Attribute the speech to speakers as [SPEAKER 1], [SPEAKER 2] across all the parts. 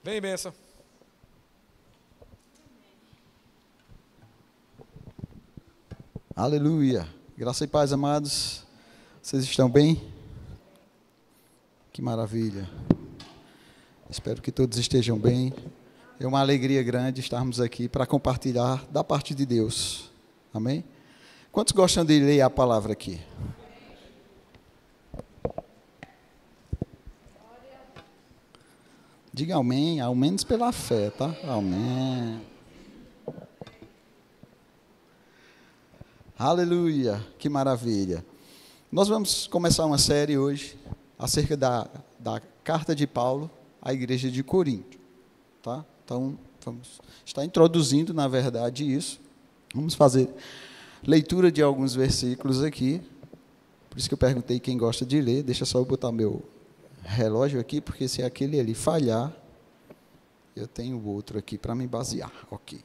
[SPEAKER 1] Vem, benção.
[SPEAKER 2] Aleluia. Graça e paz, amados. Vocês estão bem? Que maravilha. Espero que todos estejam bem. É uma alegria grande estarmos aqui para compartilhar da parte de Deus. Amém? Quantos gostam de ler a palavra aqui? Diga amém, ao menos pela fé, tá? Amém. Aleluia, que maravilha. Nós vamos começar uma série hoje acerca da carta de Paulo à igreja de Corinto, tá? Então, vamos estar introduzindo, na verdade, isso. Vamos fazer leitura de alguns versículos aqui. Por isso que eu perguntei quem gosta de ler. Deixa só eu botar meu relógio aqui, porque se aquele ali falhar, eu tenho o outro aqui para me basear. Ok.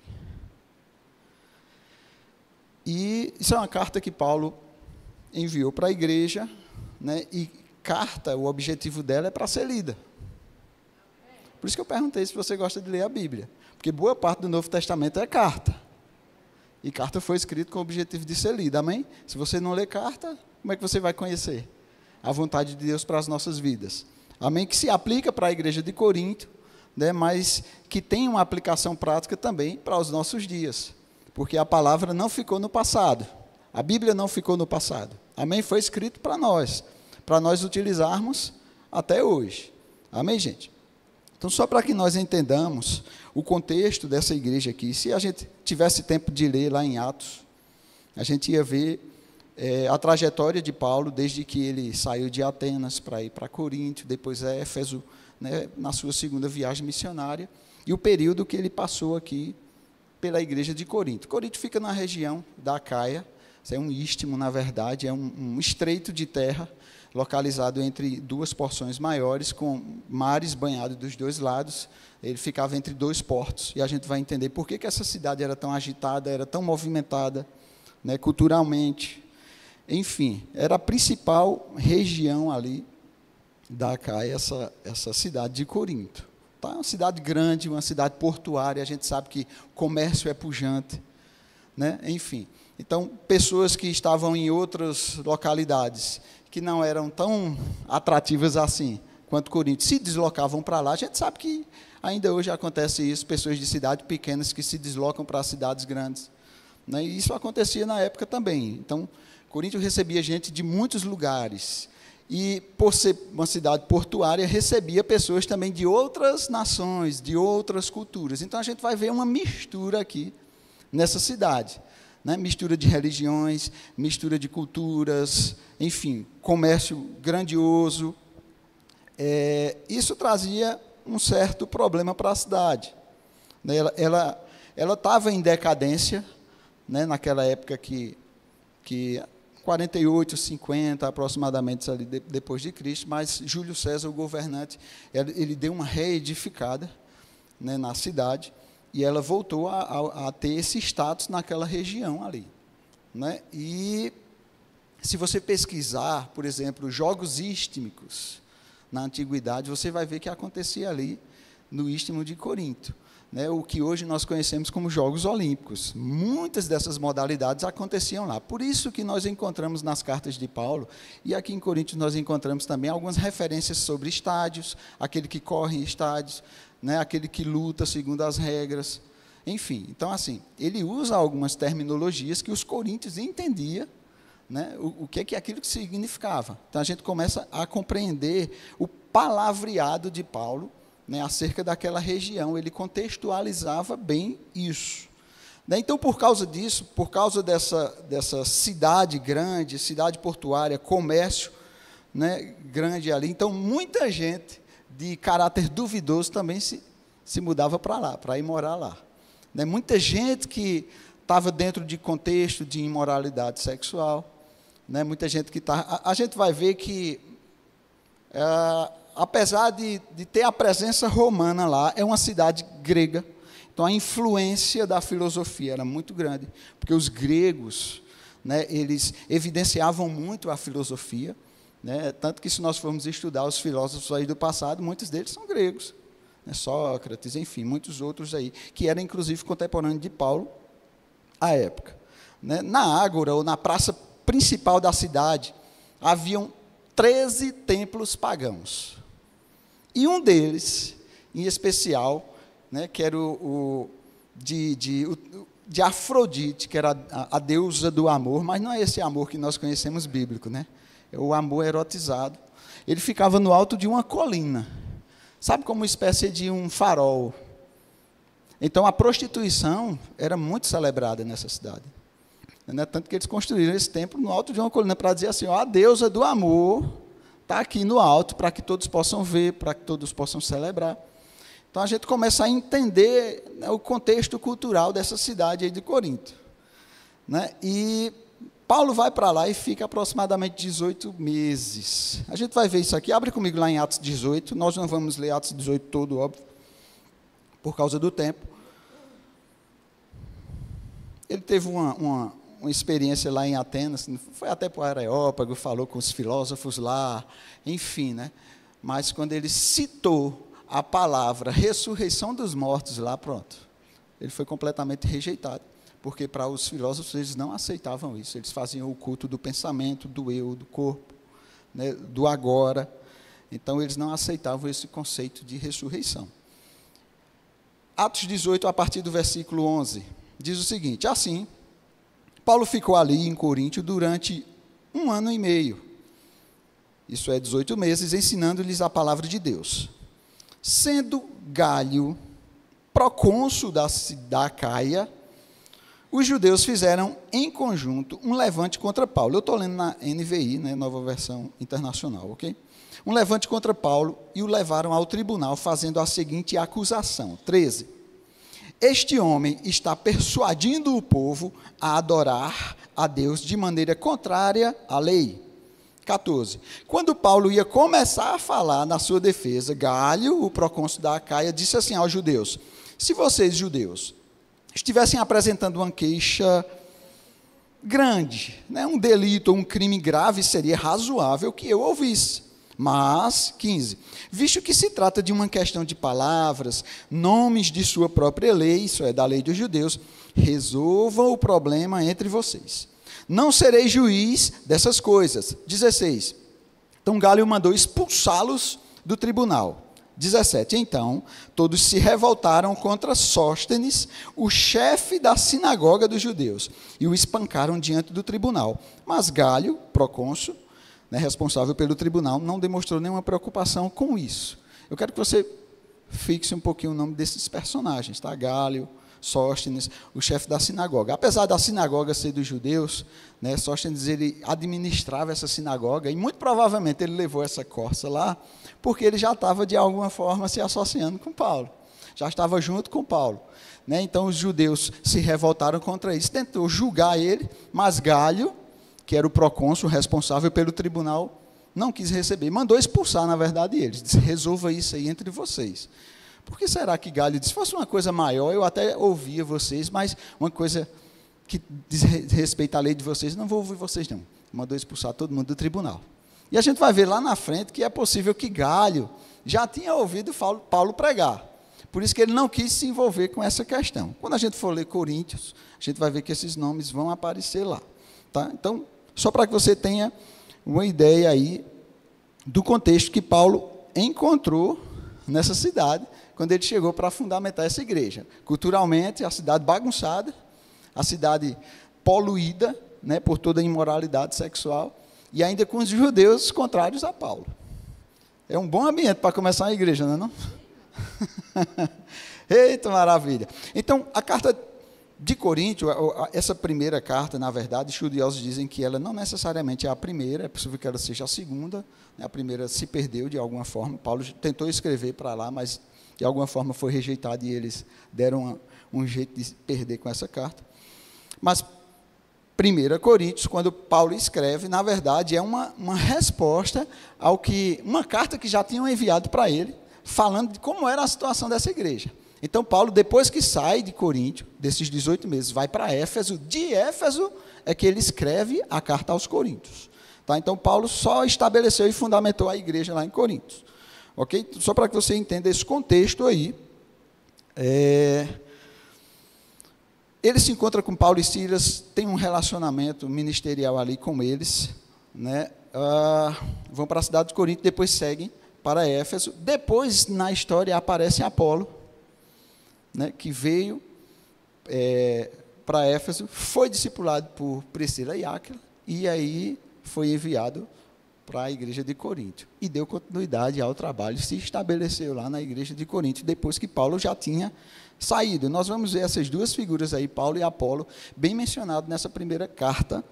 [SPEAKER 2] E isso é uma carta que Paulo enviou para a igreja, né? E carta, o objetivo dela é para ser lida. Por isso que eu perguntei se você gosta de ler a Bíblia, porque boa parte do Novo Testamento é carta. E carta foi escrita com o objetivo de ser lida, amém? Se você não lê carta, como é que você vai conhecer a vontade de Deus para as nossas vidas? Amém? Que se aplica para a igreja de Corinto, né? Mas que tem uma aplicação prática também para os nossos dias. Porque a palavra não ficou no passado. A Bíblia não ficou no passado. Amém? Foi escrito para nós utilizarmos até hoje. Amém, gente? Então, só para que nós entendamos o contexto dessa igreja aqui, se a gente tivesse tempo de ler lá em Atos, a gente ia ver a trajetória de Paulo, desde que ele saiu de Atenas para ir para Corinto, depois Éfeso, né, na sua segunda viagem missionária, e o período que ele passou aqui pela igreja de Corinto. Corinto fica na região da Acaia, isso é um istmo, na verdade, é um estreito de terra, localizado entre duas porções maiores, com mares banhados dos dois lados. Ele ficava entre dois portos, e a gente vai entender por que essa cidade era tão agitada, era tão movimentada, né, culturalmente. Enfim, era a principal região ali da Acaia, essa cidade de Corinto. Tá? Uma cidade grande, uma cidade portuária, a gente sabe que o comércio é pujante, né? Enfim. Então, pessoas que estavam em outras localidades, que não eram tão atrativas assim quanto Corinto, se deslocavam para lá. A gente sabe que ainda hoje acontece isso, pessoas de cidades pequenas que se deslocam para cidades grandes, né? E isso acontecia na época também. Então, Corinto recebia gente de muitos lugares, e por ser uma cidade portuária, recebia pessoas também de outras nações, de outras culturas. Então, a gente vai ver uma mistura aqui nessa cidade, né? Mistura de religiões, mistura de culturas, enfim, comércio grandioso. Isso trazia um certo problema para a cidade, né? Ela estava em decadência, né? Naquela época que 48, 50 aproximadamente ali depois de Cristo, mas Júlio César, o governante, ele deu uma reedificada, né, na cidade, e ela voltou a ter esse status naquela região ali, né? E se você pesquisar, por exemplo, jogos istmicos na antiguidade, você vai ver que acontecia ali no istmo de Corinto, né, o que hoje nós conhecemos como Jogos Olímpicos. Muitas dessas modalidades aconteciam lá. Por isso que nós encontramos nas cartas de Paulo, e aqui em Coríntios nós encontramos também algumas referências sobre estádios, aquele que corre em estádios, né, aquele que luta segundo as regras, enfim. Então, assim, ele usa algumas terminologias que os coríntios entendiam, né, o que é aquilo que significava. Então, a gente começa a compreender o palavreado de Paulo, né, acerca daquela região. Ele contextualizava bem isso, né? Então, por causa disso, por causa dessa cidade grande, cidade portuária, comércio, né, grande ali, então muita gente de caráter duvidoso também se mudava para lá, para ir morar lá, né? Muita gente que estava dentro de contexto de imoralidade sexual, né? Muita gente que está... A gente vai ver que... apesar de ter a presença romana lá, é uma cidade grega. Então, a influência da filosofia era muito grande, porque os gregos, né, eles evidenciavam muito a filosofia, né, tanto que, se nós formos estudar os filósofos aí do passado, muitos deles são gregos, né, Sócrates, enfim, muitos outros aí, que eram inclusive contemporâneos de Paulo à época. Né? Na ágora, ou na praça principal da cidade, haviam 13 templos pagãos. E um deles, em especial, né, que era o de Afrodite, que era a deusa do amor, mas não é esse amor que nós conhecemos bíblico, né? É o amor erotizado. Ele ficava no alto de uma colina, sabe, como uma espécie de um farol. Então, a prostituição era muito celebrada nessa cidade. Né? Tanto que eles construíram esse templo no alto de uma colina, para dizer assim, ó, a deusa do amor está aqui no alto, para que todos possam ver, para que todos possam celebrar. Então, a gente começa a entender, né, o contexto cultural dessa cidade aí de Corinto. Né? E Paulo vai para lá e fica aproximadamente 18 meses. A gente vai ver isso aqui. Abre comigo lá em Atos 18. Nós não vamos ler Atos 18 todo, óbvio, por causa do tempo. Ele teve uma experiência lá em Atenas, foi até para o Areópago, falou com os filósofos lá, enfim, né? Mas quando ele citou a palavra ressurreição dos mortos lá, pronto, ele foi completamente rejeitado, porque para os filósofos eles não aceitavam isso, eles faziam o culto do pensamento, do eu, do corpo, né, do agora, então eles não aceitavam esse conceito de ressurreição. Atos 18, a partir do versículo 11, diz o seguinte: assim, Paulo ficou ali em Corinto durante 1 ano e meio, isso é 18 meses, ensinando-lhes a palavra de Deus. Sendo Galho procônsul da Acaia, os judeus fizeram em conjunto um levante contra Paulo. Eu estou lendo na NVI, né, Nova Versão Internacional, ok? Um levante contra Paulo e o levaram ao tribunal, fazendo a seguinte acusação. 13. Este homem está persuadindo o povo a adorar a Deus de maneira contrária à lei. 14. Quando Paulo ia começar a falar na sua defesa, Galho, o procônsul da Acaia, disse assim aos judeus: se vocês, judeus, estivessem apresentando uma queixa grande, né, um delito ou um crime grave, seria razoável que eu ouvisse. Mas, 15, visto que se trata de uma questão de palavras, nomes de sua própria lei, isso é, da lei dos judeus, resolvam o problema entre vocês. Não serei juiz dessas coisas. 16. Então Galho mandou expulsá-los do tribunal. 17. Então, todos se revoltaram contra Sóstenes, o chefe da sinagoga dos judeus, e o espancaram diante do tribunal. Mas Galho, procônsul, né, responsável pelo tribunal, não demonstrou nenhuma preocupação com isso. Eu quero que você fixe um pouquinho o nome desses personagens, tá? Galho, Sóstenes, o chefe da sinagoga. Apesar da sinagoga ser dos judeus, né, Sóstenes ele administrava essa sinagoga e muito provavelmente ele levou essa corça lá porque ele já estava de alguma forma se associando com Paulo, já estava junto com Paulo, né? Então os judeus se revoltaram contra isso, tentou julgar ele, mas Galho, que era o procônsul responsável pelo tribunal, não quis receber, mandou expulsar, na verdade, eles, disse: resolva isso aí entre vocês. Por que será que Galho disse? Se fosse uma coisa maior, eu até ouvia vocês, mas uma coisa que diz respeito à lei de vocês, não vou ouvir vocês não. Mandou expulsar todo mundo do tribunal. E a gente vai ver lá na frente que é possível que Galho já tinha ouvido Paulo pregar. Por isso que ele não quis se envolver com essa questão. Quando a gente for ler Coríntios, a gente vai ver que esses nomes vão aparecer lá. Tá? Então, só para que você tenha uma ideia aí do contexto que Paulo encontrou nessa cidade, quando ele chegou para fundamentar essa igreja. Culturalmente, a cidade bagunçada, a cidade poluída, né, por toda a imoralidade sexual, e ainda com os judeus contrários a Paulo. É um bom ambiente para começar a igreja, não é não? Eita, maravilha! Então, a carta de Corinto, essa primeira carta, na verdade, estudiosos dizem que ela não necessariamente é a primeira, é possível que ela seja a segunda, né? A primeira se perdeu de alguma forma, Paulo tentou escrever para lá, mas de alguma forma foi rejeitado e eles deram um jeito de perder com essa carta. Mas 1 Coríntios, quando Paulo escreve, na verdade, é uma resposta ao que, uma carta que já tinham enviado para ele, falando de como era a situação dessa igreja. Então, Paulo, depois que sai de Corinto, desses 18 meses, vai para Éfeso, de Éfeso é que ele escreve a carta aos Coríntios. Tá? Então, Paulo só estabeleceu e fundamentou a igreja lá em Corinto. Ok? Só para que você entenda esse contexto aí. Ele se encontra com Paulo e Silas, tem um relacionamento ministerial ali com eles, né? Vão para a cidade de Corinto, depois seguem para Éfeso. Depois, na história, aparece Apolo, né, que veio para Éfeso, foi discipulado por Priscila e Áquila, e aí foi enviado para a igreja de Corinto, e deu continuidade ao trabalho, se estabeleceu lá na igreja de Corinto, depois que Paulo já tinha saído. Nós vamos ver essas duas figuras aí, Paulo e Apolo, bem mencionado nessa primeira carta,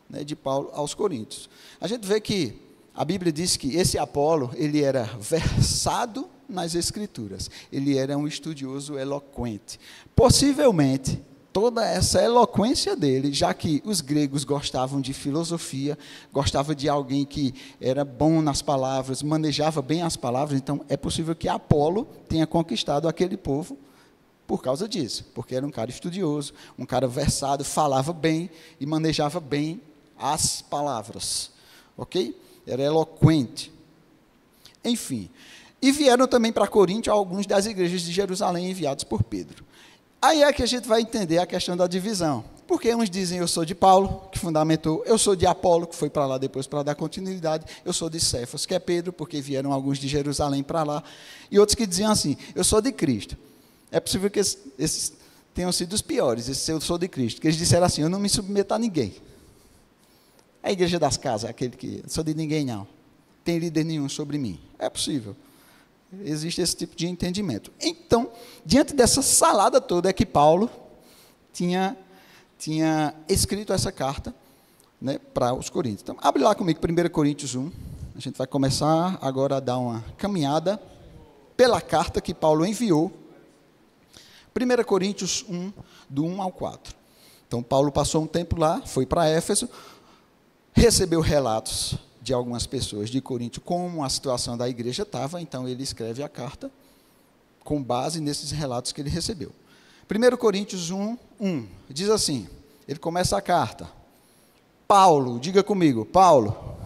[SPEAKER 2] né, de Paulo aos Coríntios. A gente vê que a Bíblia diz que esse Apolo, ele era versado nas Escrituras, ele era um estudioso eloquente. Possivelmente, toda essa eloquência dele, já que os gregos gostavam de filosofia, gostavam de alguém que era bom nas palavras, manejava bem as palavras, então é possível que Apolo tenha conquistado aquele povo por causa disso, porque era um cara estudioso, um cara versado, falava bem e manejava bem as palavras, ok? Era eloquente. Enfim, e vieram também para Corinto alguns das igrejas de Jerusalém enviados por Pedro. Aí é que a gente vai entender a questão da divisão, porque uns dizem eu sou de Paulo, que fundamentou, eu sou de Apolo, que foi para lá depois para dar continuidade, eu sou de Cefas, que é Pedro, porque vieram alguns de Jerusalém para lá, e outros que diziam assim, eu sou de Cristo. É possível que esses tenham sido os piores, esse eu sou de Cristo, que eles disseram assim, eu não me submeto a ninguém. A igreja das casas, aquele que, sou de ninguém não, tem líder nenhum sobre mim. É possível. Existe esse tipo de entendimento. Então, diante dessa salada toda, é que Paulo tinha escrito essa carta, né, para os Coríntios. Então, abre lá comigo, 1 Coríntios 1. A gente vai começar agora a dar uma caminhada pela carta que Paulo enviou. 1 Coríntios 1, do 1 ao 4. Então, Paulo passou um tempo lá, foi para Éfeso, recebeu relatos de algumas pessoas de Corinto, como a situação da igreja estava, então ele escreve a carta com base nesses relatos que ele recebeu. 1 Coríntios 1, diz assim, ele começa a carta, Paulo, diga comigo, Paulo,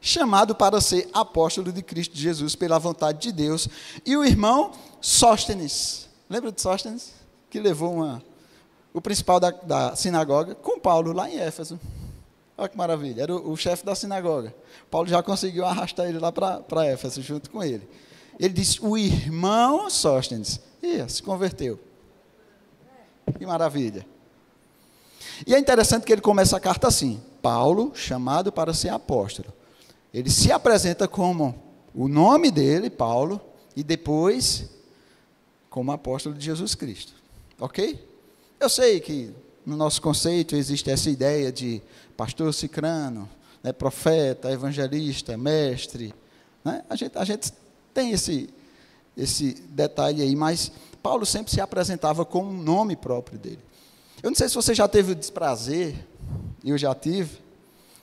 [SPEAKER 2] chamado para ser apóstolo de Cristo Jesus pela vontade de Deus, e o irmão Sóstenes, lembra de Sóstenes? Que levou o principal da sinagoga com Paulo lá em Éfeso. Olha que maravilha, era o chefe da sinagoga. Paulo já conseguiu arrastar ele lá para Éfeso, junto com ele. Ele disse, o irmão Sóstenes, se converteu. Que maravilha. E é interessante que ele começa a carta assim, Paulo, chamado para ser apóstolo. Ele se apresenta como o nome dele, Paulo, e depois como apóstolo de Jesus Cristo. Ok? Eu sei que no nosso conceito existe essa ideia de pastor cicrano, né, profeta, evangelista, mestre, né? A gente tem esse detalhe aí, mas Paulo sempre se apresentava com um nome próprio dele. Eu não sei se você já teve o desprazer, eu já tive,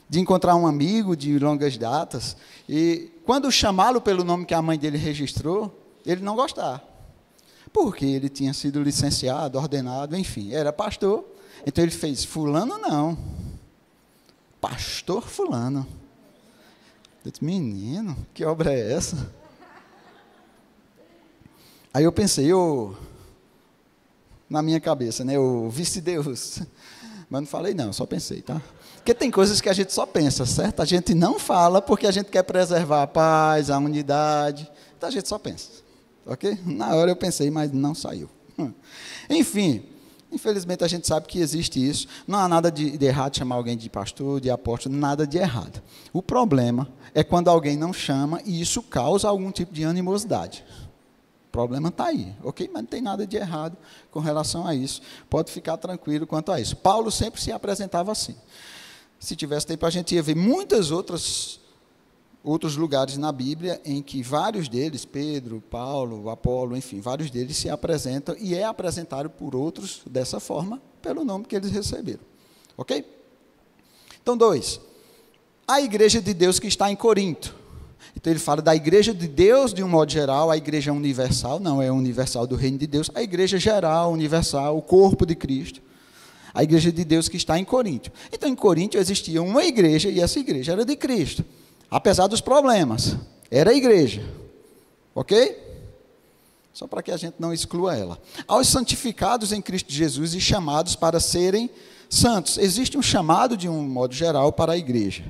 [SPEAKER 2] de encontrar um amigo de longas datas, e quando chamá-lo pelo nome que a mãe dele registrou, ele não gostava, porque ele tinha sido licenciado, ordenado, enfim, era pastor, então ele fez, fulano não, pastor fulano. Eu disse, menino, que obra é essa? Aí eu pensei, na minha cabeça, né, eu vice-deus, mas não falei não, só pensei, tá? Porque tem coisas que a gente só pensa, certo? A gente não fala porque a gente quer preservar a paz, a unidade, então a gente só pensa, ok? Na hora eu pensei, mas não saiu. Enfim, infelizmente a gente sabe que existe isso, não há nada de errado chamar alguém de pastor, de apóstolo, nada de errado. O problema é quando alguém não chama e isso causa algum tipo de animosidade. O problema está aí, ok? Mas não tem nada de errado com relação a isso, pode ficar tranquilo quanto a isso. Paulo sempre se apresentava assim. Se tivesse tempo a gente ia ver muitos outros lugares na Bíblia em que vários deles, Pedro, Paulo, Apolo, enfim, vários deles se apresentam e é apresentado por outros dessa forma, pelo nome que eles receberam. Ok? Então, 2. A igreja de Deus que está em Corinto. Então, ele fala da igreja de Deus de um modo geral, a igreja universal, não é universal do reino de Deus, a igreja geral, universal, o corpo de Cristo. A igreja de Deus que está em Corinto. Então, em Corinto existia uma igreja e essa igreja era de Cristo. Apesar dos problemas, era a igreja. Ok? Só para que a gente não exclua ela. Aos santificados em Cristo Jesus e chamados para serem santos. Existe um chamado, de um modo geral, para a igreja.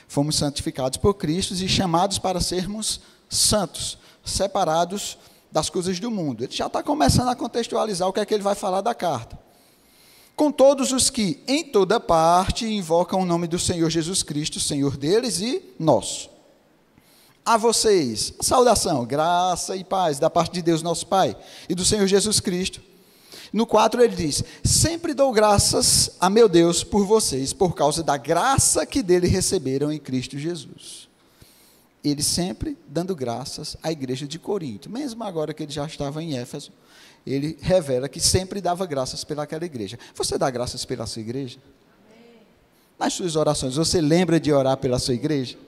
[SPEAKER 2] Fomos santificados por Cristo e chamados para sermos santos, separados das coisas do mundo. Ele já está começando a contextualizar o que é que ele vai falar da carta. Com todos os que, em toda parte, invocam o nome do Senhor Jesus Cristo, Senhor deles e nosso. A vocês, saudação, graça e paz da parte de Deus nosso Pai e do Senhor Jesus Cristo. No 4 ele diz, sempre dou graças a meu Deus por vocês, por causa da graça que dele receberam em Cristo Jesus. Ele sempre dando graças à igreja de Corinto, mesmo agora que ele já estava em Éfeso, ele revela que sempre dava graças pelaquela igreja. Você dá graças pela sua igreja? Amém. Nas suas orações, você lembra de orar pela sua igreja?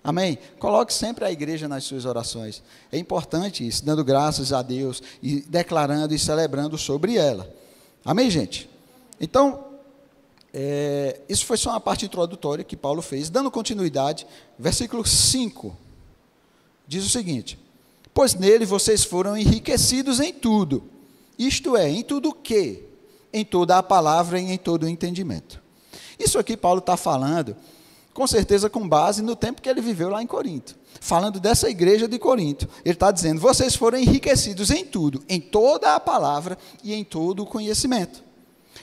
[SPEAKER 2] Amém? Coloque sempre a igreja nas suas orações. É importante isso, dando graças a Deus e declarando e celebrando sobre ela. Amém, gente? Então, isso foi só uma parte introdutória que Paulo fez. Dando continuidade, versículo 5, diz o seguinte, pois nele vocês foram enriquecidos em tudo, isto é, em tudo o quê? Em toda a palavra e em todo o entendimento. Isso aqui Paulo está falando, com certeza com base no tempo que ele viveu lá em Corinto. Falando dessa igreja de Corinto, ele está dizendo, vocês foram enriquecidos em tudo, em toda a palavra e em todo o conhecimento.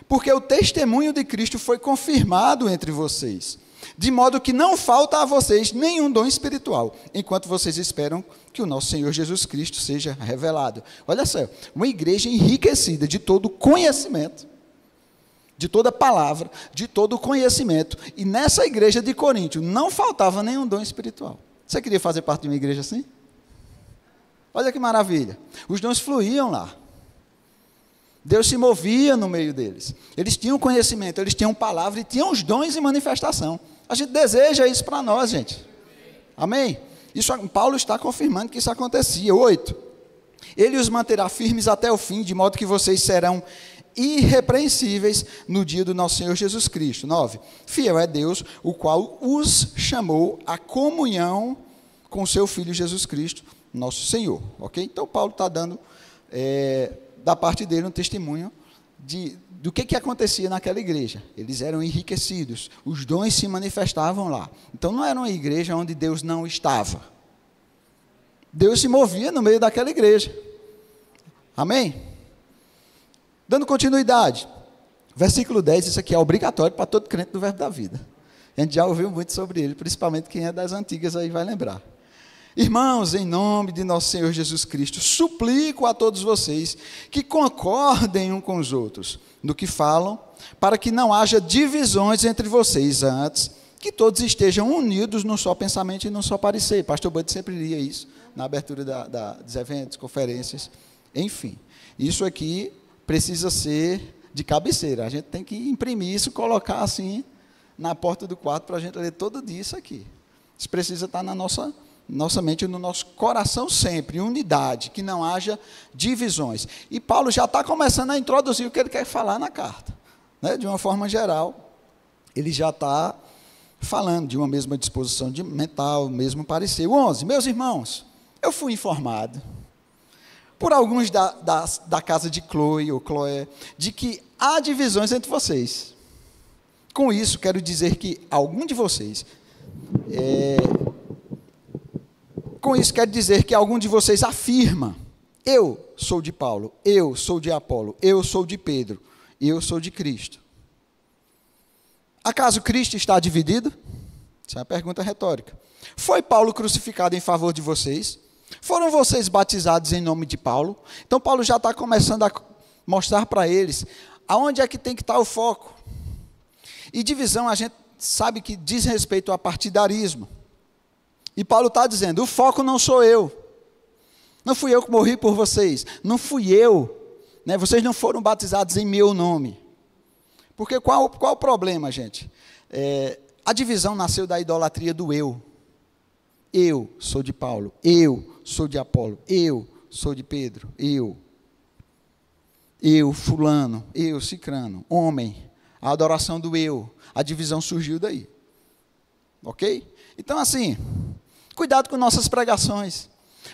[SPEAKER 2] Porque o testemunho de Cristo foi confirmado entre vocês, de modo que não falta a vocês nenhum dom espiritual, enquanto vocês esperam que o nosso Senhor Jesus Cristo seja revelado. Olha só, uma igreja enriquecida de todo conhecimento, de toda palavra, de todo conhecimento, e nessa igreja de Corinto não faltava nenhum dom espiritual. Você queria fazer parte de uma igreja assim? Olha que maravilha, os dons fluíam lá, Deus se movia no meio deles, eles tinham conhecimento, eles tinham palavra e tinham os dons em manifestação. A gente deseja isso para nós, gente. Amém? Isso, Paulo está confirmando que isso acontecia. 8, ele os manterá firmes até o fim, de modo que vocês serão irrepreensíveis no dia do nosso Senhor Jesus Cristo. 9, fiel é Deus, o qual os chamou à comunhão com o seu Filho Jesus Cristo, nosso Senhor. Ok? Então Paulo está dando da parte dele um testemunho do que acontecia naquela igreja. Eles eram enriquecidos, os dons se manifestavam lá. Então não era uma igreja onde Deus não estava. Deus se movia no meio daquela igreja. Amém? Dando continuidade, versículo 10, isso aqui é obrigatório para todo crente do Verbo da Vida. A gente já ouviu muito sobre ele, principalmente quem é das antigas aí vai lembrar. Irmãos, em nome de nosso Senhor Jesus Cristo, suplico a todos vocês que concordem uns com os outros no que falam, para que não haja divisões entre vocês, antes que todos estejam unidos num só pensamento e num só parecer. Pastor Bud sempre lia isso na abertura dos eventos, conferências, enfim. Isso aqui precisa ser de cabeceira, a gente tem que imprimir isso, colocar assim na porta do quarto para a gente ler todo dia isso aqui. Isso precisa estar na nossa mente, no nosso coração sempre, unidade, que não haja divisões. E Paulo já está começando a introduzir o que ele quer falar na carta, né? De uma forma geral, ele já está falando de uma mesma disposição mental, mesmo parecer. 11, meus irmãos, eu fui informado por alguns da casa de Chloe ou Chloé, de que há divisões entre vocês. Com isso, quero dizer que algum de vocês, afirma, eu sou de Paulo, eu sou de Apolo, eu sou de Pedro, eu sou de Cristo. Acaso Cristo está dividido? Essa é uma pergunta retórica. Foi Paulo crucificado em favor de vocês? Foram vocês batizados em nome de Paulo? Então Paulo já está começando a mostrar para eles aonde é que tem que estar o foco. E divisão a gente sabe que diz respeito ao partidarismo. E Paulo está dizendo, o foco não sou eu. Não fui eu que morri por vocês. Não fui eu. Né? Vocês não foram batizados em meu nome. Porque qual o problema, gente? A divisão nasceu da idolatria do eu. Eu sou de Paulo, eu sou de Apolo, eu sou de Pedro, eu fulano, eu cicrano, homem, a adoração do eu, a divisão surgiu daí, ok? Então assim, cuidado com nossas pregações,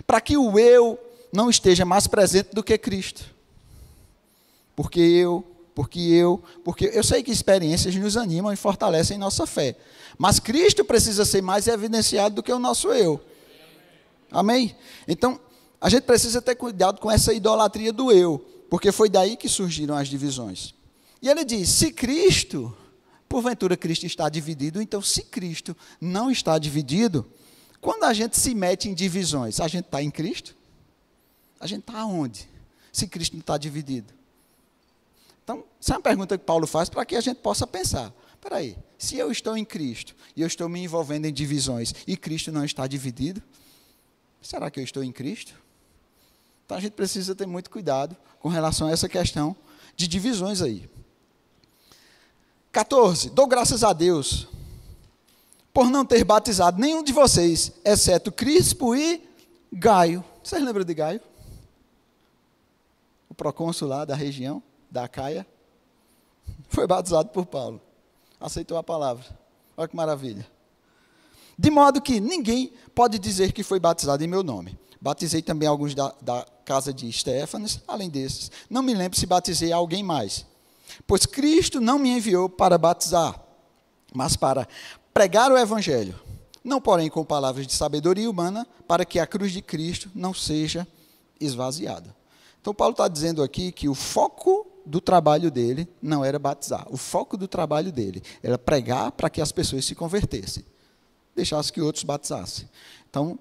[SPEAKER 2] para que o eu não esteja mais presente do que Cristo. Porque eu sei que experiências nos animam e fortalecem nossa fé. Mas Cristo precisa ser mais evidenciado do que o nosso eu. Amém? Então, a gente precisa ter cuidado com essa idolatria do eu, porque foi daí que surgiram as divisões. E ele diz, se Cristo, porventura Cristo está dividido, então se Cristo não está dividido, quando a gente se mete em divisões, a gente está em Cristo? A gente está onde? Se Cristo não está dividido. Então, essa é uma pergunta que Paulo faz para que a gente possa pensar. Espera aí, se eu estou em Cristo e eu estou me envolvendo em divisões e Cristo não está dividido, será que eu estou em Cristo? Então, a gente precisa ter muito cuidado com relação a essa questão de divisões aí. 14. Dou graças a Deus por não ter batizado nenhum de vocês, exceto Crispo e Gaio. Vocês lembram de Gaio? O procônsul lá da região, da Acaia, foi batizado por Paulo. Aceitou a palavra. Olha que maravilha. De modo que ninguém pode dizer que foi batizado em meu nome. Batizei também alguns da casa de Estéfanas, além desses. Não me lembro se batizei alguém mais. Pois Cristo não me enviou para batizar, mas para pregar o Evangelho. Não, porém, com palavras de sabedoria humana, para que a cruz de Cristo não seja esvaziada. Então, Paulo está dizendo aqui que o foco do trabalho dele não era batizar. O foco do trabalho dele era pregar para que as pessoas se convertessem. Deixasse que outros batizassem. Então,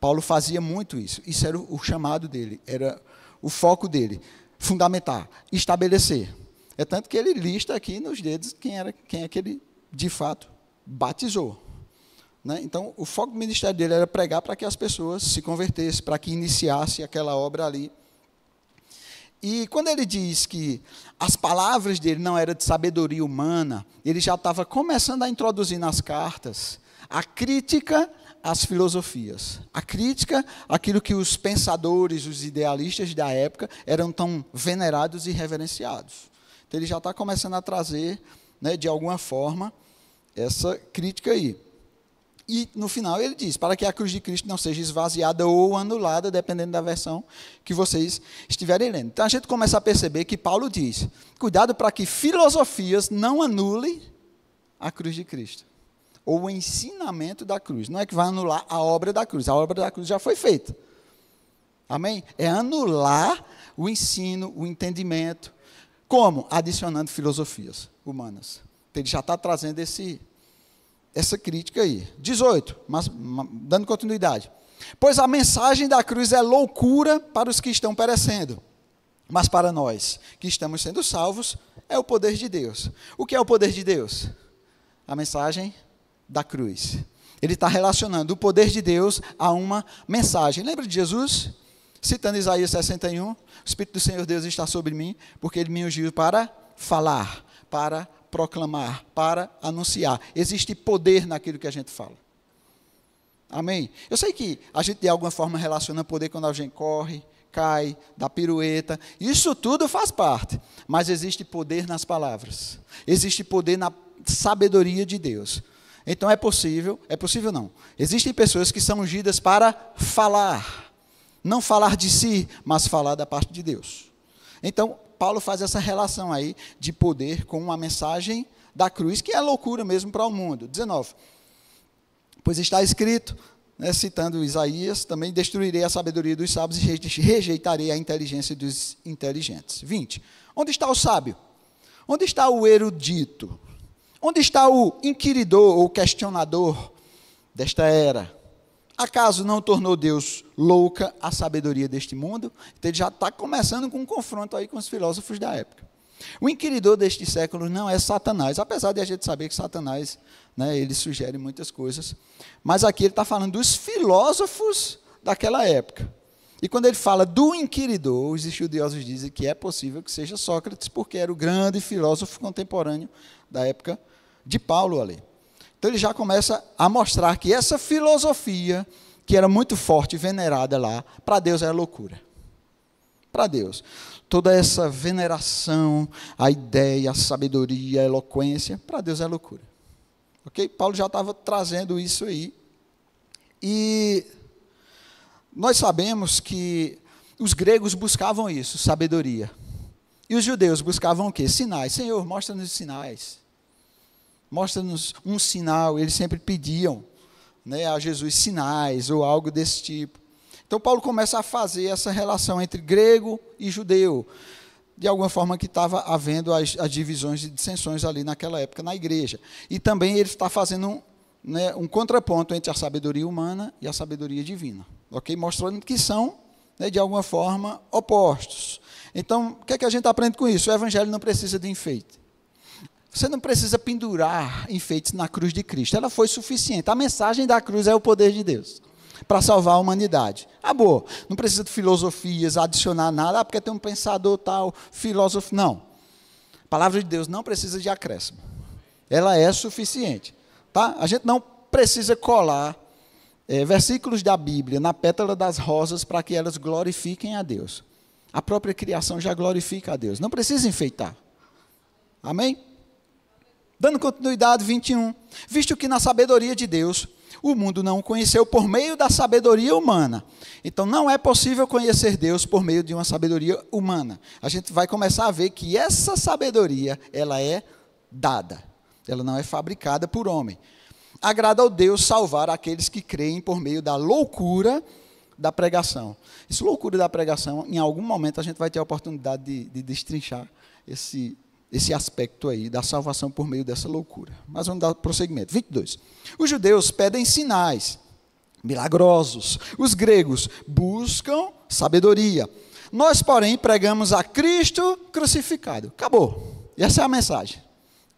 [SPEAKER 2] Paulo fazia muito isso. Isso era o chamado dele, era o foco dele. Fundamentar, estabelecer. É tanto que ele lista aqui nos dedos quem é que ele, de fato, batizou. Né? Então, o foco do ministério dele era pregar para que as pessoas se convertessem, para que iniciasse aquela obra ali. E quando ele diz que as palavras dele não eram de sabedoria humana, ele já estava começando a introduzir nas cartas a crítica às filosofias. A crítica àquilo que os pensadores, os idealistas da época eram tão venerados e reverenciados. Então, ele já está começando a trazer, né, de alguma forma, essa crítica aí. E, no final, ele diz, para que a cruz de Cristo não seja esvaziada ou anulada, dependendo da versão que vocês estiverem lendo. Então, a gente começa a perceber que Paulo diz, cuidado para que filosofias não anulem a cruz de Cristo, ou o ensinamento da cruz. Não é que vai anular a obra da cruz já foi feita. Amém? É anular o ensino, o entendimento. Como? Adicionando filosofias humanas. Então, ele já está trazendo essa crítica aí. 18, mas dando continuidade. Pois a mensagem da cruz é loucura para os que estão perecendo, mas para nós que estamos sendo salvos, é o poder de Deus. O que é o poder de Deus? A mensagem da cruz. Ele está relacionando o poder de Deus a uma mensagem. Lembra de Jesus? Citando Isaías 61, o Espírito do Senhor Deus está sobre mim, porque Ele me ungiu para falar, para proclamar, para anunciar. Existe poder naquilo que a gente fala. Amém? Eu sei que a gente de alguma forma relaciona poder quando a gente corre, cai, dá pirueta. Isso tudo faz parte. Mas existe poder nas palavras. Existe poder na sabedoria de Deus. Então é possível não. Existem pessoas que são ungidas para falar. Não falar de si, mas falar da parte de Deus. Então, Paulo faz essa relação aí de poder com uma mensagem da cruz, que é loucura mesmo para o mundo. 19. Pois está escrito, né, citando Isaías, também destruirei a sabedoria dos sábios e rejeitarei a inteligência dos inteligentes. 20. Onde está o sábio? Onde está o erudito? Onde está o inquiridor ou questionador desta era? Acaso não tornou Deus louca a sabedoria deste mundo? Então, ele já está começando com um confronto aí com os filósofos da época. O inquiridor deste século não é Satanás, apesar de a gente saber que Satanás, né, ele sugere muitas coisas. Mas aqui ele está falando dos filósofos daquela época. E quando ele fala do inquiridor, os estudiosos dizem que é possível que seja Sócrates, porque era o grande filósofo contemporâneo da época de Paulo ali. Então, ele já começa a mostrar que essa filosofia, que era muito forte e venerada lá, para Deus é loucura. Para Deus. Toda essa veneração, a ideia, a sabedoria, a eloquência, para Deus é loucura. Ok? Paulo já estava trazendo isso aí. E nós sabemos que os gregos buscavam isso, sabedoria. E os judeus buscavam o quê? Sinais. Senhor, mostra-nos sinais. Mostra-nos um sinal. Eles sempre pediam, né, a Jesus sinais ou algo desse tipo. Então, Paulo começa a fazer essa relação entre grego e judeu, de alguma forma que estava havendo as divisões e dissensões ali naquela época na igreja. E também ele está fazendo um contraponto entre a sabedoria humana e a sabedoria divina, ok? Mostrando que são, né, de alguma forma, opostos. Então, o que é que a gente aprende com isso? O evangelho não precisa de enfeite. Você não precisa pendurar enfeites na cruz de Cristo. Ela foi suficiente. A mensagem da cruz é o poder de Deus para salvar a humanidade. Boa. Não precisa de filosofias, adicionar nada, porque tem um pensador tal, filósofo. Não. A palavra de Deus não precisa de acréscimo. Ela é suficiente. Tá? A gente não precisa colar versículos da Bíblia na pétala das rosas para que elas glorifiquem a Deus. A própria criação já glorifica a Deus. Não precisa enfeitar. Amém? Dando continuidade, 21. Visto que na sabedoria de Deus, o mundo não o conheceu por meio da sabedoria humana. Então, não é possível conhecer Deus por meio de uma sabedoria humana. A gente vai começar a ver que essa sabedoria, ela é dada. Ela não é fabricada por homem. Agrada ao Deus salvar aqueles que creem por meio da loucura da pregação. Essa loucura da pregação, em algum momento a gente vai ter a oportunidade de destrinchar esse aspecto aí da salvação por meio dessa loucura. Mas vamos dar prosseguimento. 22. Os judeus pedem sinais milagrosos. Os gregos buscam sabedoria. Nós, porém, pregamos a Cristo crucificado. Acabou. Essa é a mensagem.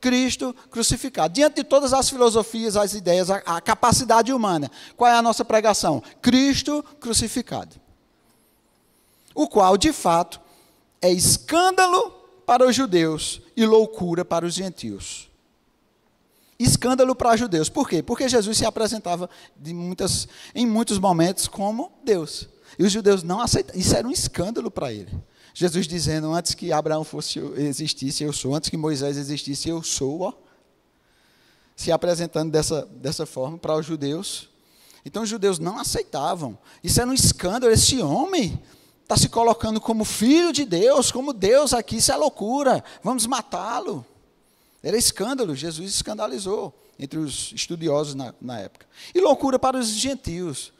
[SPEAKER 2] Cristo crucificado. Diante de todas as filosofias, as ideias, a capacidade humana, qual é a nossa pregação? Cristo crucificado. O qual, de fato, é escândalo para os judeus e loucura para os gentios. Escândalo para os judeus. Por quê? Porque Jesus se apresentava em muitos momentos como Deus. E os judeus não aceitavam. Isso era um escândalo para ele. Jesus dizendo, antes que Abraão existisse, eu sou. Antes que Moisés existisse, eu sou. Ó. Se apresentando dessa forma para os judeus. Então, os judeus não aceitavam. Isso era um escândalo. Esse homem está se colocando como filho de Deus, como Deus aqui. Isso é loucura. Vamos matá-lo. Era escândalo. Jesus escandalizou entre os estudiosos na época. E loucura para os gentios.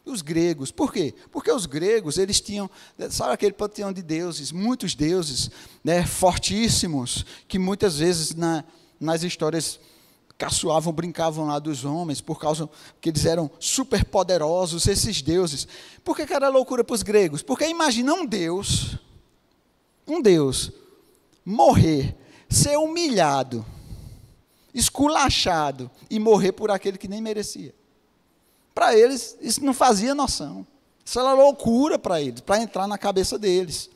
[SPEAKER 2] Os gregos. Por quê? Porque os gregos, eles tinham, sabe aquele panteão de deuses, muitos deuses, né, fortíssimos, que muitas vezes nas histórias caçoavam, brincavam lá dos homens, por causa que eles eram super poderosos, esses deuses. Por que era loucura para os gregos? Porque imagina um Deus, morrer, ser humilhado, esculachado e morrer por aquele que nem merecia. Para eles, isso não fazia noção. Isso era loucura para eles, para entrar na cabeça deles.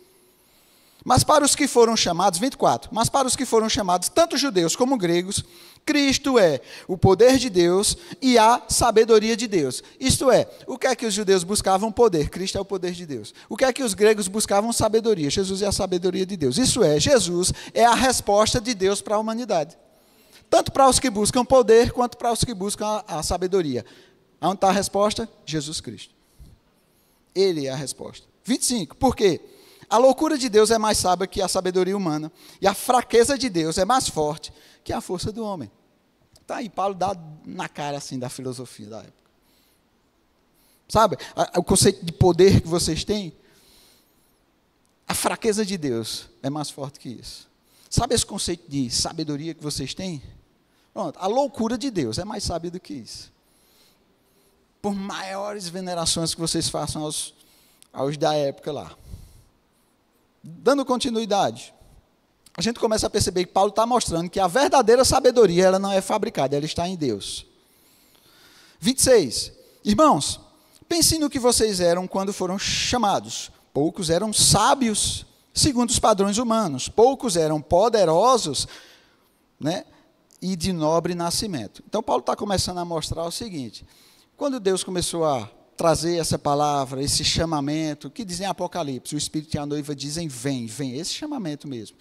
[SPEAKER 2] Mas para os que foram chamados, 24, mas para os que foram chamados, tanto judeus como gregos, Cristo é o poder de Deus e a sabedoria de Deus. Isto é, o que é que os judeus buscavam? Poder. Cristo é o poder de Deus. O que é que os gregos buscavam? Sabedoria. Jesus é a sabedoria de Deus. Isso é, Jesus é a resposta de Deus para a humanidade. Tanto para os que buscam poder, quanto para os que buscam a sabedoria. Onde está a resposta? Jesus Cristo. Ele é a resposta. 25. Por quê? A loucura de Deus é mais sábia que a sabedoria humana. E a fraqueza de Deus é mais forte que a força do homem. Tá aí, Paulo dá na cara assim da filosofia da época. Sabe? O conceito de poder que vocês têm. A fraqueza de Deus é mais forte que isso. Sabe esse conceito de sabedoria que vocês têm? Pronto. A loucura de Deus é mais sábia do que isso. Por maiores venerações que vocês façam aos da época lá. Dando continuidade, a gente começa a perceber que Paulo está mostrando que a verdadeira sabedoria, ela não é fabricada, ela está em Deus. 26. Irmãos, pensem no que vocês eram quando foram chamados. Poucos eram sábios, segundo os padrões humanos. Poucos eram poderosos, né, e de nobre nascimento. Então, Paulo está começando a mostrar o seguinte. Quando Deus começou a trazer essa palavra, esse chamamento, que dizem Apocalipse, o Espírito e a noiva dizem, vem, esse chamamento mesmo,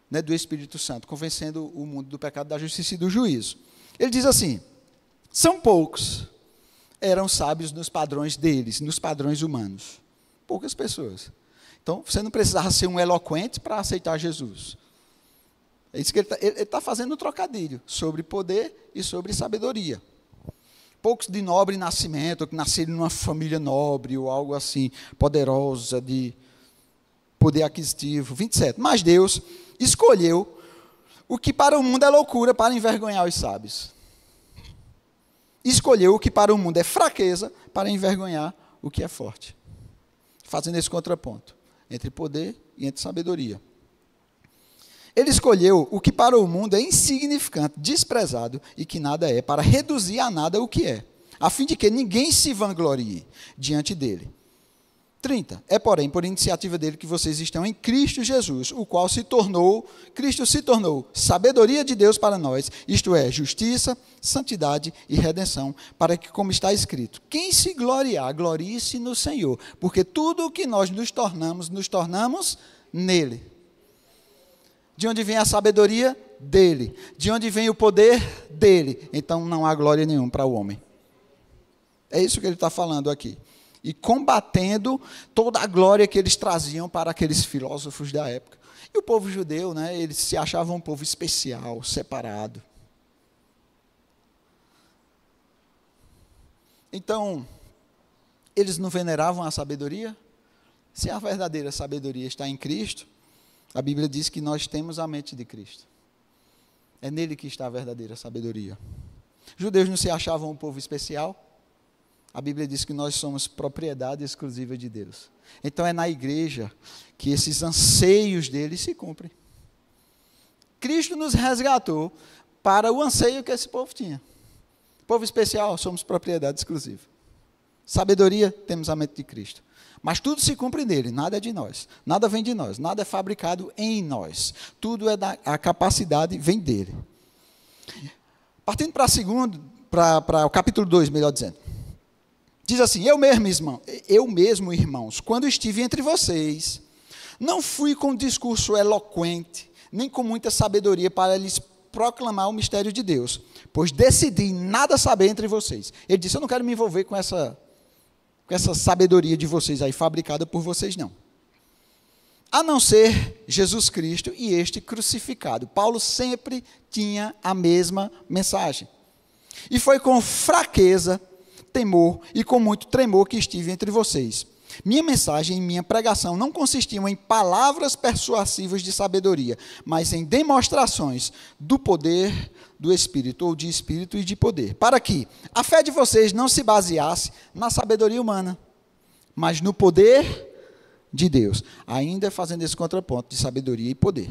[SPEAKER 2] né, do Espírito Santo, convencendo o mundo do pecado, da justiça e do juízo. Ele diz assim, são poucos, eram sábios nos padrões deles, nos padrões humanos. Poucas pessoas. Então, você não precisava ser um eloquente para aceitar Jesus. É isso que ele está fazendo um trocadilho sobre poder e sobre sabedoria. Poucos de nobre nascimento, que nasceram numa família nobre ou algo assim, poderosa, de poder aquisitivo. 27. Mas Deus escolheu o que para o mundo é loucura para envergonhar os sábios. Escolheu o que para o mundo é fraqueza para envergonhar o que é forte. Fazendo esse contraponto entre poder e entre sabedoria. Ele escolheu o que para o mundo é insignificante, desprezado e que nada é, para reduzir a nada o que é, a fim de que ninguém se vanglorie diante dele. 30. É, porém, por iniciativa dele que vocês estão em Cristo Jesus, o qual Cristo se tornou sabedoria de Deus para nós, isto é, justiça, santidade e redenção, para que, como está escrito, quem se gloriar, glorie-se no Senhor, porque tudo o que nós nos tornamos nele. De onde vem a sabedoria? Dele. De onde vem o poder? Dele. Então não há glória nenhuma para o homem. É isso que ele está falando aqui. E combatendo toda a glória que eles traziam para aqueles filósofos da época. E o povo judeu, né, eles se achavam um povo especial, separado. Então, eles não veneravam a sabedoria? Se a verdadeira sabedoria está em Cristo, a Bíblia diz que nós temos a mente de Cristo. É nele que está a verdadeira sabedoria. Judeus não se achavam um povo especial? A Bíblia diz que nós somos propriedade exclusiva de Deus. Então é na igreja que esses anseios deles se cumprem. Cristo nos resgatou para o anseio que esse povo tinha. Povo especial, somos propriedade exclusiva. Sabedoria, temos a mente de Cristo. Mas tudo se cumpre nele, nada é de nós. Nada vem de nós, nada é fabricado em nós. Tudo a capacidade vem dele. Partindo para o capítulo 2, melhor dizendo. Diz assim, eu mesmo, irmãos, quando estive entre vocês, não fui com discurso eloquente, nem com muita sabedoria para lhes proclamar o mistério de Deus, pois decidi nada saber entre vocês. Ele disse, eu não quero me envolver com essa sabedoria de vocês aí, fabricada por vocês, não. A não ser Jesus Cristo e este crucificado. Paulo sempre tinha a mesma mensagem. E foi com fraqueza, temor e com muito tremor que estive entre vocês. Minha mensagem e minha pregação não consistiam em palavras persuasivas de sabedoria, mas em demonstrações do poder do Espírito, ou de Espírito e de poder, para que a fé de vocês não se baseasse na sabedoria humana, mas no poder de Deus, ainda fazendo esse contraponto de sabedoria e poder.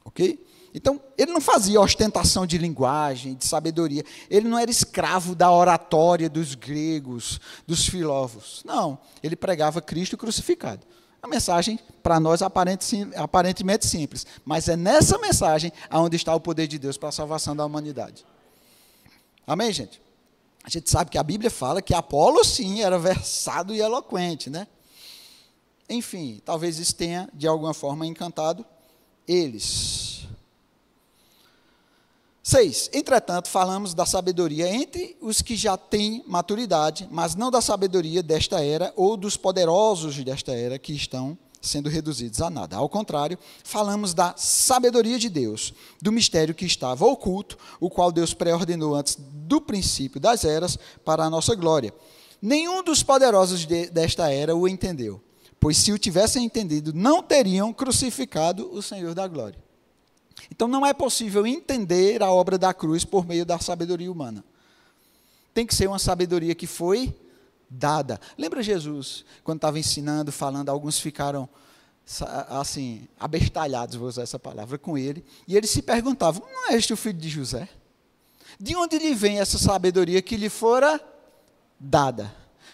[SPEAKER 2] Ok? Então, ele não fazia ostentação de linguagem, de sabedoria. Ele não era escravo da oratória dos gregos, dos filósofos. Não, ele pregava Cristo crucificado. A mensagem, para nós, aparentemente simples. Mas é nessa mensagem onde está o poder de Deus para a salvação da humanidade. Amém, gente? A gente sabe que a Bíblia fala que Apolo, sim, era versado e eloquente, né? Enfim, talvez isso tenha, de alguma forma, encantado eles. 6. Entretanto, falamos da sabedoria entre os que já têm maturidade, mas não da sabedoria desta era ou dos poderosos desta era que estão sendo reduzidos a nada. Ao contrário, falamos da sabedoria de Deus, do mistério que estava oculto, o qual Deus pré-ordenou antes do princípio das eras para a nossa glória. Nenhum dos poderosos desta era o entendeu, pois se o tivessem entendido, não teriam crucificado o Senhor da glória. Então, não é possível entender a obra da cruz por meio da sabedoria humana. Tem que ser uma sabedoria que foi dada. Lembra Jesus, quando estava ensinando, falando, alguns ficaram, assim, abestalhados, vou usar essa palavra, com ele, e eles se perguntavam, não é este o filho de José? De onde lhe vem essa sabedoria que lhe fora dada?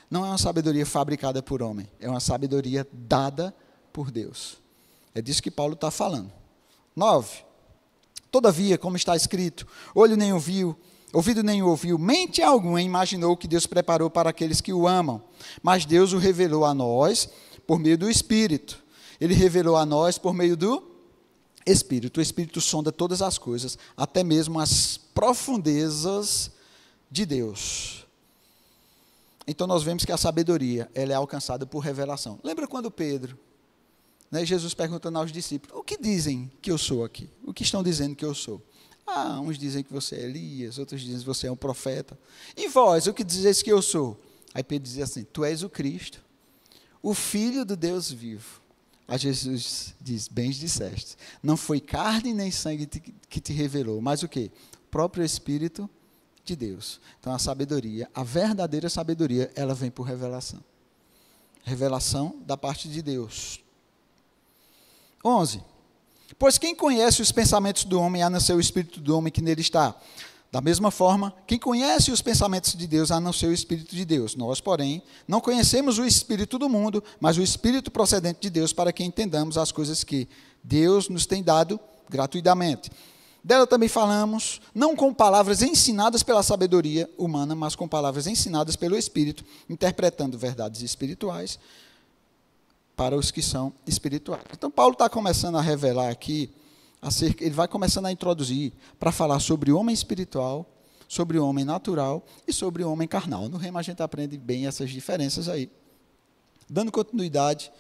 [SPEAKER 2] Não é uma sabedoria fabricada por homem, é uma sabedoria dada por Deus. É disso que Paulo está falando. 9. Todavia, como está escrito, olho nem ouviu, ouvido nem ouviu, mente alguma imaginou o que Deus preparou para aqueles que o amam. Mas Deus o revelou a nós por meio do Espírito. Ele revelou a nós por meio do Espírito. O Espírito sonda todas as coisas, até mesmo as profundezas de Deus. Então nós vemos que a sabedoria, ela é alcançada por revelação. Lembra quando Pedro, né, Jesus perguntando aos discípulos, o que dizem que eu sou aqui? O que estão dizendo que eu sou? Ah, uns dizem que você é Elias, outros dizem que você é um profeta. E vós, o que dizeis que eu sou? Aí Pedro dizia assim, tu és o Cristo, o Filho do Deus vivo. Aí Jesus diz, bem disseste, não foi carne nem sangue que te revelou, mas o quê? O próprio Espírito de Deus. Então a sabedoria, a verdadeira sabedoria, ela vem por revelação. Revelação da parte de Deus. 11. Pois quem conhece os pensamentos do homem, a não ser o Espírito do homem que nele está? Da mesma forma, quem conhece os pensamentos de Deus, a não ser o Espírito de Deus? Nós, porém, não conhecemos o Espírito do mundo, mas o Espírito procedente de Deus, para que entendamos as coisas que Deus nos tem dado gratuitamente. Dela também falamos, não com palavras ensinadas pela sabedoria humana, mas com palavras ensinadas pelo Espírito, interpretando verdades espirituais para os que são espirituais. Então, Paulo está começando a revelar aqui, ele vai começando a introduzir para falar sobre o homem espiritual, sobre o homem natural e sobre o homem carnal. No Rema a gente aprende bem essas diferenças aí. Dando continuidade,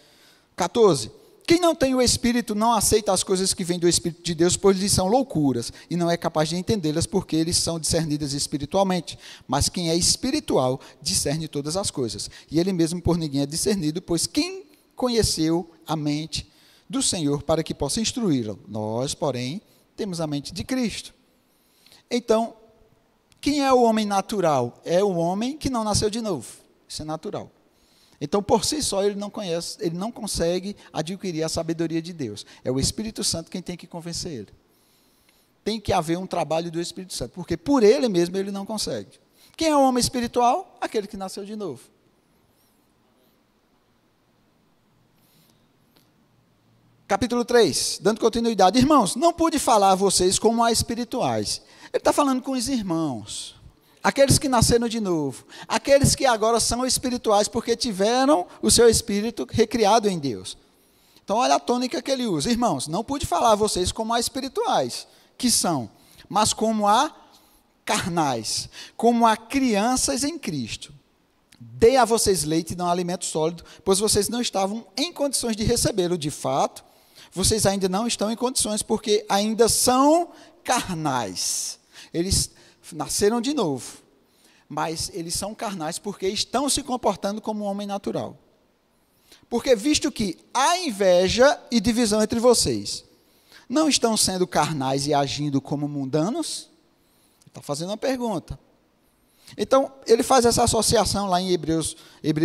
[SPEAKER 2] 14. Quem não tem o Espírito não aceita as coisas que vêm do Espírito de Deus, pois lhes são loucuras, e não é capaz de entendê-las, porque eles são discernidas espiritualmente. Mas quem é espiritual discerne todas as coisas, e ele mesmo por ninguém é discernido, pois quem conheceu a mente do Senhor para que possa instruí-lo? Nós, porém, temos a mente de Cristo. Então, quem é o homem natural? É o homem que não nasceu de novo. Isso é natural. Então, por si só, ele não conhece, ele não consegue adquirir a sabedoria de Deus. É o Espírito Santo quem tem que convencer ele. Tem que haver um trabalho do Espírito Santo, porque por ele mesmo ele não consegue. Quem é o homem espiritual? Aquele que nasceu de novo. Capítulo 3, dando continuidade. Irmãos, não pude falar a vocês como a espirituais. Ele está falando com os irmãos. Aqueles que nasceram de novo, aqueles que agora são espirituais porque tiveram o seu espírito recriado em Deus. Então, olha a tônica que ele usa. Irmãos, não pude falar a vocês como a espirituais, que são, mas como a carnais, como a crianças em Cristo. Dei a vocês leite e não alimento sólido, pois vocês não estavam em condições de recebê-lo. De fato, vocês ainda não estão em condições, porque ainda são carnais. Eles nasceram de novo, mas eles são carnais porque estão se comportando como um homem natural. Porque visto que há inveja e divisão entre vocês, não estão sendo carnais e agindo como mundanos? Está fazendo uma pergunta. Então, ele faz essa associação lá em Hebreus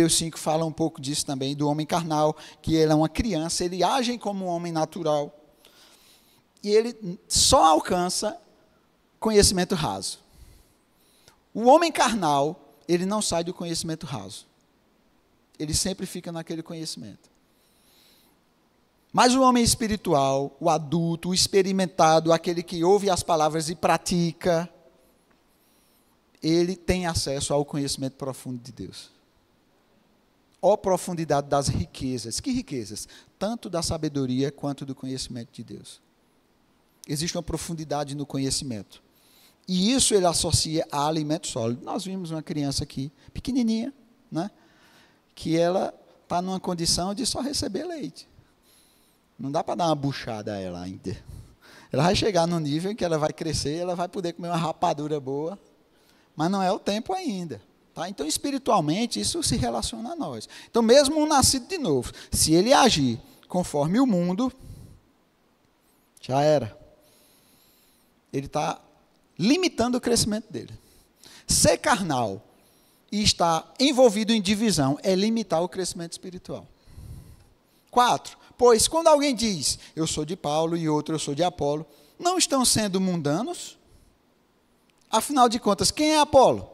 [SPEAKER 2] 5, fala um pouco disso também, do homem carnal, que ele é uma criança, ele age como um homem natural, e ele só alcança conhecimento raso. O homem carnal, ele não sai do conhecimento raso. Ele sempre fica naquele conhecimento. Mas o homem espiritual, o adulto, o experimentado, aquele que ouve as palavras e pratica, ele tem acesso ao conhecimento profundo de Deus. Ó profundidade das riquezas. Que riquezas? Tanto da sabedoria quanto do conhecimento de Deus. Existe uma profundidade no conhecimento. E isso ele associa a alimento sólido. Nós vimos uma criança aqui, pequenininha, né, que ela está numa condição de só receber leite. Não dá para dar uma buchada a ela ainda. Ela vai chegar no nível em que ela vai crescer, ela vai poder comer uma rapadura boa, mas não é o tempo ainda. Tá? Então, espiritualmente, isso se relaciona a nós. Então, mesmo um nascido de novo, se ele agir conforme o mundo, já era. Ele está limitando o crescimento dele. Ser carnal e estar envolvido em divisão é limitar o crescimento espiritual. 4. Pois quando alguém diz, eu sou de Paulo e outro eu sou de Apolo, não estão sendo mundanos? Afinal de contas, quem é Apolo?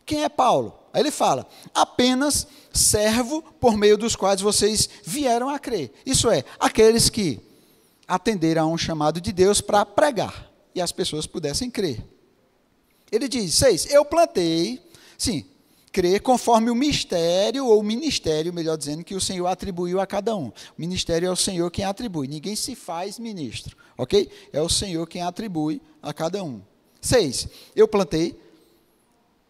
[SPEAKER 2] Quem é Paulo? Aí ele fala, apenas servo por meio dos quais vocês vieram a crer. Isso é, aqueles que atenderam a um chamado de Deus para pregar. E as pessoas pudessem crer. Ele diz, 6, eu plantei, sim, crer conforme o mistério, ou o ministério, melhor dizendo, que o Senhor atribuiu a cada um. O ministério é o Senhor quem atribui, ninguém se faz ministro, ok? É o Senhor quem atribui a cada um. 6, eu plantei,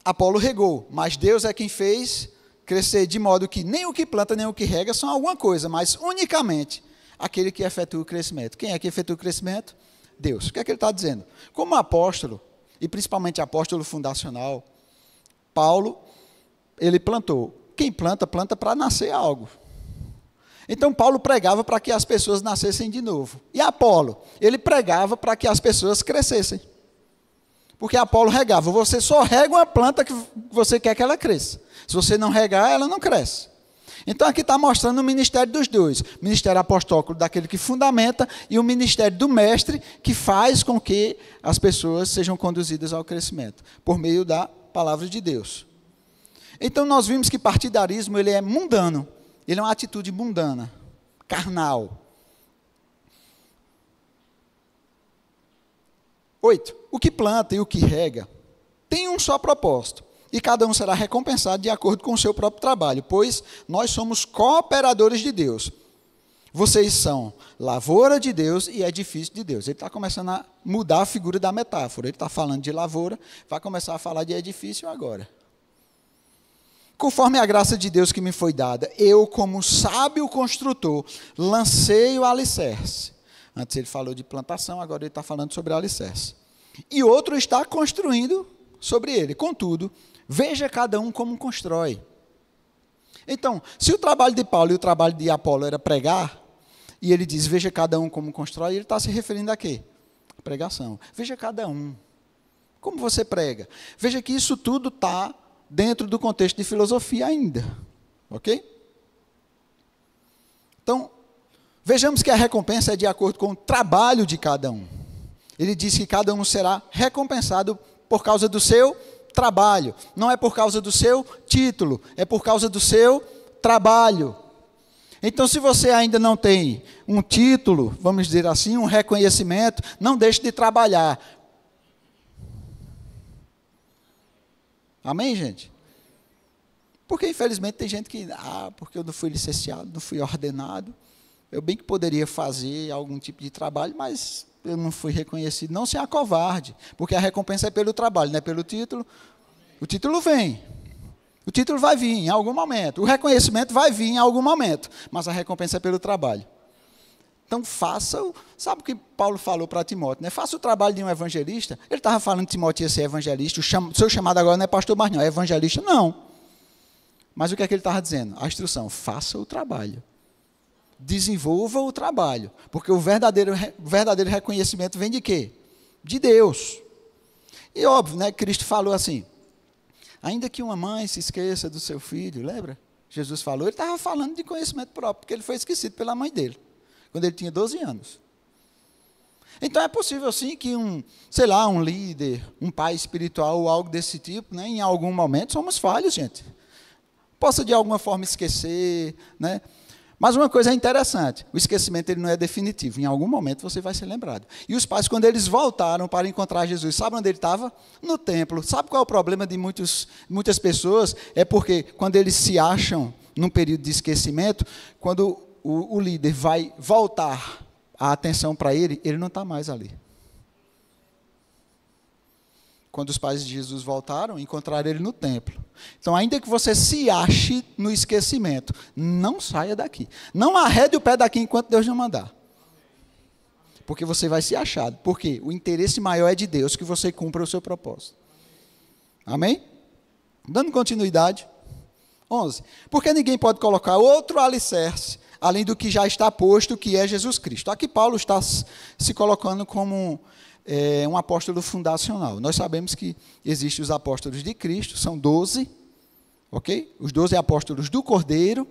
[SPEAKER 2] Apolo regou, mas Deus é quem fez crescer de modo que nem o que planta, nem o que rega são alguma coisa, mas unicamente aquele que efetua o crescimento. Quem é que efetua o crescimento? Deus. O que é que ele está dizendo? Como apóstolo, e principalmente apóstolo fundacional, Paulo, ele plantou. Quem planta, planta para nascer algo. Então Paulo pregava para que as pessoas nascessem de novo. E Apolo, ele pregava para que as pessoas crescessem. Porque Apolo regava. Você só rega uma planta que você quer que ela cresça. Se você não regar, ela não cresce. Então aqui está mostrando o ministério dos dois. O ministério apostólico daquele que fundamenta e o ministério do mestre que faz com que as pessoas sejam conduzidas ao crescimento. Por meio da palavra de Deus. Então nós vimos que partidarismo ele é mundano. Ele é uma atitude mundana, carnal. 8. O que planta e o que rega tem um só propósito, e cada um será recompensado de acordo com o seu próprio trabalho, pois nós somos cooperadores de Deus. Vocês são lavoura de Deus e edifício de Deus. Ele está começando a mudar a figura da metáfora. Ele está falando de lavoura, vai começar a falar de edifício agora. Conforme a graça de Deus que me foi dada, eu, como sábio construtor, lancei o alicerce. Antes ele falou de plantação, agora ele está falando sobre o alicerce. E outro está construindo sobre ele. Contudo, veja cada um como constrói. Então, se o trabalho de Paulo e o trabalho de Apolo era pregar, e ele diz, veja cada um como constrói, ele está se referindo a quê? Pregação. Veja cada um. Como você prega? Veja que isso tudo está dentro do contexto de filosofia ainda, ok? Então, vejamos que a recompensa é de acordo com o trabalho de cada um. Ele diz que cada um será recompensado por causa do seu trabalho. Não é por causa do seu título, é por causa do seu trabalho. Então, se você ainda não tem um título, vamos dizer assim, um reconhecimento, não deixe de trabalhar. Amém, gente? Porque, infelizmente, tem gente que, porque eu não fui licenciado, não fui ordenado, eu bem que poderia fazer algum tipo de trabalho, mas eu não fui reconhecido. Não se acovarde, porque a recompensa é pelo trabalho, não é pelo título. O título vem. O título vai vir em algum momento. O reconhecimento vai vir em algum momento, mas a recompensa é pelo trabalho. Então, sabe o que Paulo falou para Timóteo, né? Faça o trabalho de um evangelista. Ele estava falando que Timóteo ia ser evangelista, o seu chamado agora não é pastor mais não, é evangelista, não. Mas o que é que ele estava dizendo? A instrução, faça o trabalho. Desenvolva o trabalho, porque o verdadeiro reconhecimento vem de quê? De Deus. E óbvio, né, Cristo falou assim, ainda que uma mãe se esqueça do seu filho, lembra? Jesus falou, ele estava falando de conhecimento próprio, porque ele foi esquecido pela mãe dele, quando ele tinha 12 anos. Então é possível sim que um líder, um pai espiritual ou algo desse tipo, né, em algum momento, somos falhos, gente. Possa de alguma forma esquecer, né? Mas uma coisa é interessante, o esquecimento ele não é definitivo, em algum momento você vai ser lembrado. E os pais, quando eles voltaram para encontrar Jesus, sabe onde ele estava? No templo. Sabe qual é o problema de muitas pessoas? É porque quando eles se acham num período de esquecimento, quando o líder vai voltar a atenção para ele, ele não está mais ali. Quando os pais de Jesus voltaram, encontraram ele no templo. Então, ainda que você se ache no esquecimento, não saia daqui. Não arrede o pé daqui enquanto Deus não mandar. Porque você vai se achar. Porque o interesse maior é de Deus, que você cumpra o seu propósito. Amém? Dando continuidade. 11. Porque ninguém pode colocar outro alicerce, além do que já está posto, que é Jesus Cristo. Aqui Paulo está se colocando como um apóstolo fundacional. Nós sabemos que existem os apóstolos de Cristo, são 12, ok? Os 12 apóstolos do Cordeiro,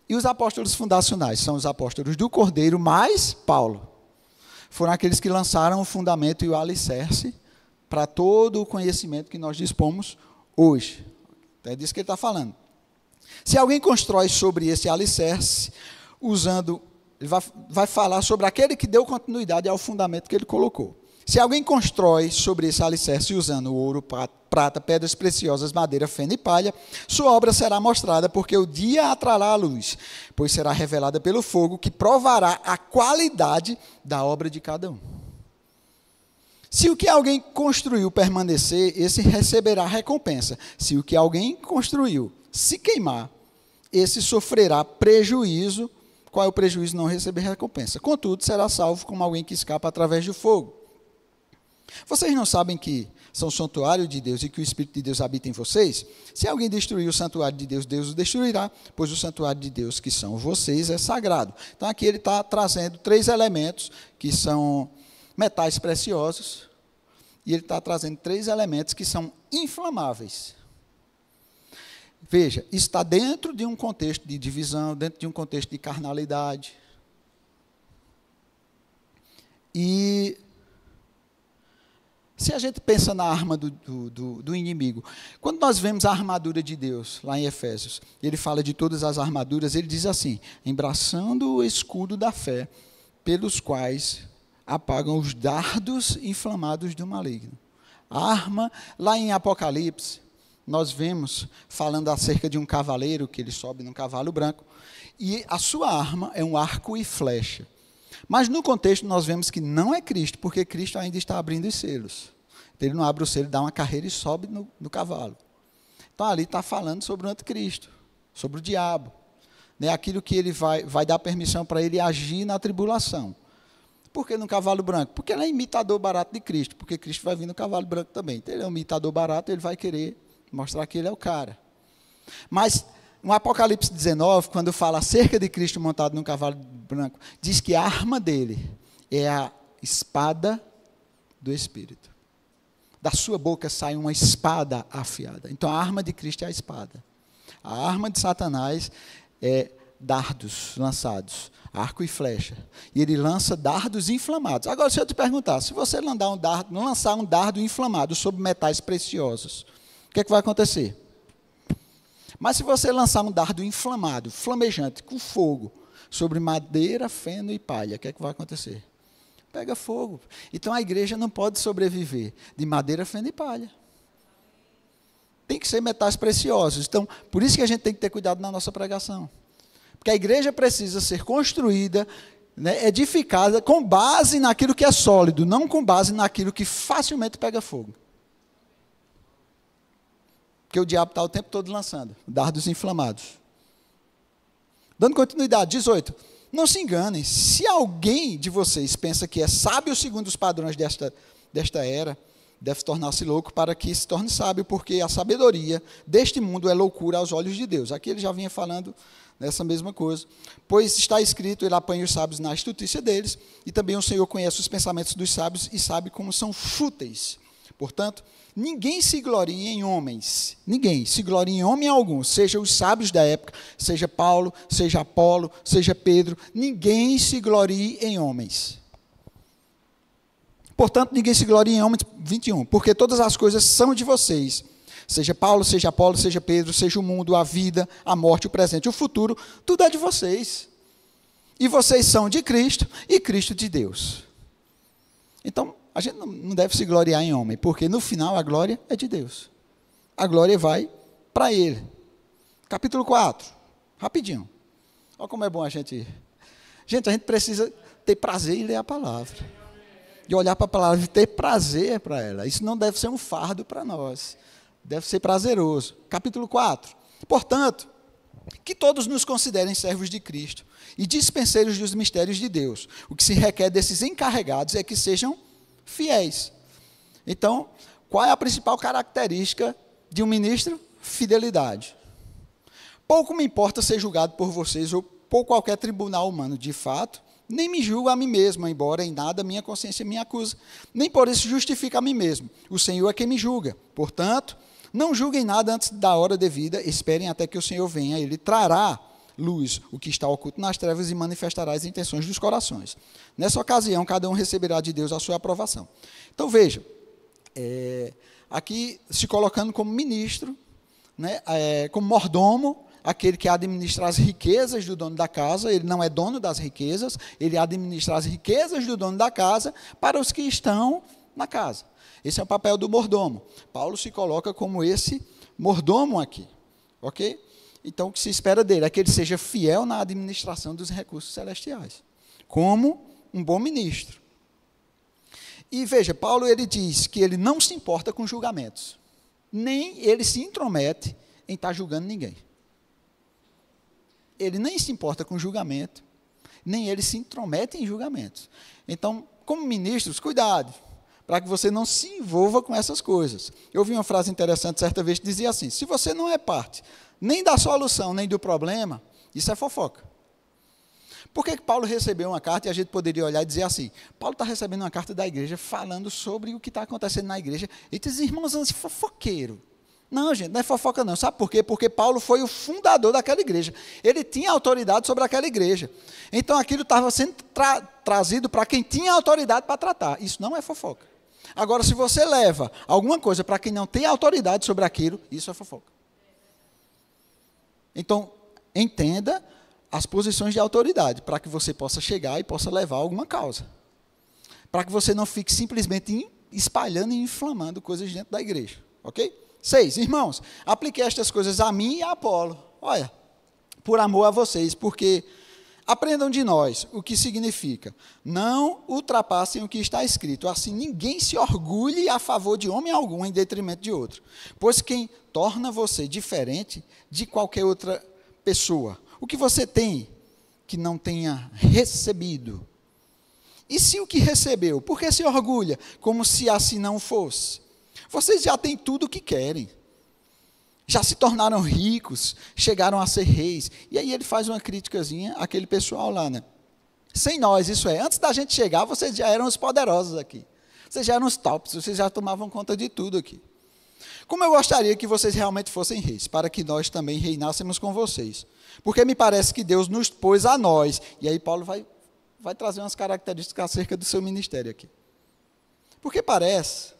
[SPEAKER 2] e os apóstolos fundacionais, são os apóstolos do Cordeiro mais Paulo. Foram aqueles que lançaram o fundamento e o alicerce para todo o conhecimento que nós dispomos hoje. É disso que ele está falando. Se alguém constrói sobre esse alicerce, ele vai falar sobre aquele que deu continuidade ao fundamento que ele colocou. Se alguém constrói sobre esse alicerce usando ouro, prata, pedras preciosas, madeira, feno e palha, sua obra será mostrada, porque o dia a trará a luz, pois será revelada pelo fogo, que provará a qualidade da obra de cada um. Se o que alguém construiu permanecer, esse receberá recompensa. Se o que alguém construiu se queimar, esse sofrerá prejuízo. Qual é o prejuízo? Não receber recompensa. Contudo, será salvo como alguém que escapa através do fogo. Vocês não sabem que são santuário de Deus e que o Espírito de Deus habita em vocês? Se alguém destruir o santuário de Deus, Deus o destruirá, pois o santuário de Deus, que são vocês, é sagrado. Então, aqui ele está trazendo 3 elementos que são metais preciosos, e ele está trazendo 3 elementos que são inflamáveis. Veja, isso está dentro de um contexto de divisão, dentro de um contexto de carnalidade. E se a gente pensa na arma do inimigo, quando nós vemos a armadura de Deus, lá em Efésios, ele fala de todas as armaduras, ele diz assim, embraçando o escudo da fé, pelos quais apagam os dardos inflamados do maligno. A arma, lá em Apocalipse, nós vemos falando acerca de um cavaleiro, que ele sobe num cavalo branco, e a sua arma é um arco e flecha. Mas no contexto nós vemos que não é Cristo, porque Cristo ainda está abrindo os selos. Então, ele não abre o selo, dá uma carreira e sobe no cavalo. Então ali está falando sobre o anticristo, sobre o diabo. Né? Aquilo que ele vai dar permissão para ele agir na tribulação. Por que no cavalo branco? Porque ele é imitador barato de Cristo, porque Cristo vai vir no cavalo branco também. Então ele é um imitador barato, ele vai querer mostrar que ele é o cara. Mas no Apocalipse 19, quando fala acerca de Cristo montado num cavalo branco, diz que a arma dele é a espada do Espírito. Da sua boca sai uma espada afiada. Então a arma de Cristo é a espada. A arma de Satanás é dardos lançados, arco e flecha. E ele lança dardos inflamados. Agora, se eu te perguntar, se você lançar um dardo inflamado sobre metais preciosos, o que é que vai acontecer? Mas se você lançar um dardo inflamado, flamejante, com fogo, sobre madeira, feno e palha, o que é que vai acontecer? Pega fogo. Então a igreja não pode sobreviver de madeira, feno e palha. Tem que ser metais preciosos. Então, por isso que a gente tem que ter cuidado na nossa pregação. Porque a igreja precisa ser construída, né, edificada, com base naquilo que é sólido, não com base naquilo que facilmente pega fogo. Porque o diabo está o tempo todo lançando dardos inflamados. Dando continuidade, 18. Não se enganem, se alguém de vocês pensa que é sábio segundo os padrões desta era, deve tornar-se louco para que se torne sábio, porque a sabedoria deste mundo é loucura aos olhos de Deus. Aqui ele já vinha falando nessa mesma coisa. Pois está escrito, ele apanha os sábios na astutícia deles, e também o Senhor conhece os pensamentos dos sábios e sabe como são fúteis. Portanto, ninguém se glorie em homens, ninguém se glorie em homem algum, seja os sábios da época, seja Paulo, seja Apolo, seja Pedro, ninguém se glorie em homens. Portanto, ninguém se glorie em homens, 21, porque todas as coisas são de vocês, seja Paulo, seja Apolo, seja Pedro, seja o mundo, a vida, a morte, o presente, o futuro, tudo é de vocês. E vocês são de Cristo e Cristo de Deus. Então, a gente não deve se gloriar em homem, porque no final a glória é de Deus. A glória vai para Ele. Capítulo 4, rapidinho. Olha como é bom a gente... Gente, a gente precisa ter prazer em ler a palavra. De olhar para a palavra e ter prazer para ela. Isso não deve ser um fardo para nós. Deve ser prazeroso. Capítulo 4. Portanto, que todos nos considerem servos de Cristo e dispenseiros dos mistérios de Deus. O que se requer desses encarregados é que sejam fiéis. Então, qual é a principal característica de um ministro? Fidelidade. Pouco me importa ser julgado por vocês ou por qualquer tribunal humano, de fato, nem me julgo a mim mesmo, embora em nada minha consciência me acusa, nem por isso justifica a mim mesmo. O Senhor é quem me julga. Portanto, não julguem nada antes da hora devida, esperem até que o Senhor venha, Ele trará luz o que está oculto nas trevas e manifestará as intenções dos corações. Nessa ocasião, cada um receberá de Deus a sua aprovação. Então, veja, aqui se colocando como ministro, né, como mordomo, aquele que administra as riquezas do dono da casa, ele não é dono das riquezas, ele administra as riquezas do dono da casa para os que estão na casa. Esse é o papel do mordomo. Paulo se coloca como esse mordomo aqui, ok? Então, o que se espera dele é que ele seja fiel na administração dos recursos celestiais, como um bom ministro. E veja, Paulo ele diz que ele não se importa com julgamentos, nem ele se intromete em estar julgando ninguém. Ele nem se importa com julgamento, nem ele se intromete em julgamentos. Então, como ministros, cuidado, para que você não se envolva com essas coisas. Eu ouvi uma frase interessante certa vez que dizia assim: se você não é parte nem da solução, nem do problema, isso é fofoca. Por que Paulo recebeu uma carta e a gente poderia olhar e dizer assim: Paulo está recebendo uma carta da igreja falando sobre o que está acontecendo na igreja, e esses irmãos são fofoqueiros. Não, gente, não é fofoca não. Sabe por quê? Porque Paulo foi o fundador daquela igreja. Ele tinha autoridade sobre aquela igreja. Então aquilo estava sendo trazido para quem tinha autoridade para tratar. Isso não é fofoca. Agora, se você leva alguma coisa para quem não tem autoridade sobre aquilo, isso é fofoca. Então, entenda as posições de autoridade, para que você possa chegar e possa levar alguma causa. Para que você não fique simplesmente espalhando e inflamando coisas dentro da igreja. Ok? 6, irmãos, apliquei estas coisas a mim e a Apolo. Olha, por amor a vocês, porque aprendam de nós o que significa. Não ultrapassem o que está escrito. Assim, ninguém se orgulhe a favor de homem algum em detrimento de outro. Pois quem torna você diferente de qualquer outra pessoa? O que você tem que não tenha recebido? E se o que recebeu, por que se orgulha como se assim não fosse? Vocês já têm tudo o que querem. Já se tornaram ricos, chegaram a ser reis. E aí ele faz uma criticazinha àquele pessoal lá, né? Sem nós, isso é, antes da gente chegar, vocês já eram os poderosos aqui. Vocês já eram os tops, vocês já tomavam conta de tudo aqui. Como eu gostaria que vocês realmente fossem reis, para que nós também reinássemos com vocês. Porque me parece que Deus nos pôs a nós. E aí Paulo vai trazer umas características acerca do seu ministério aqui. Porque parece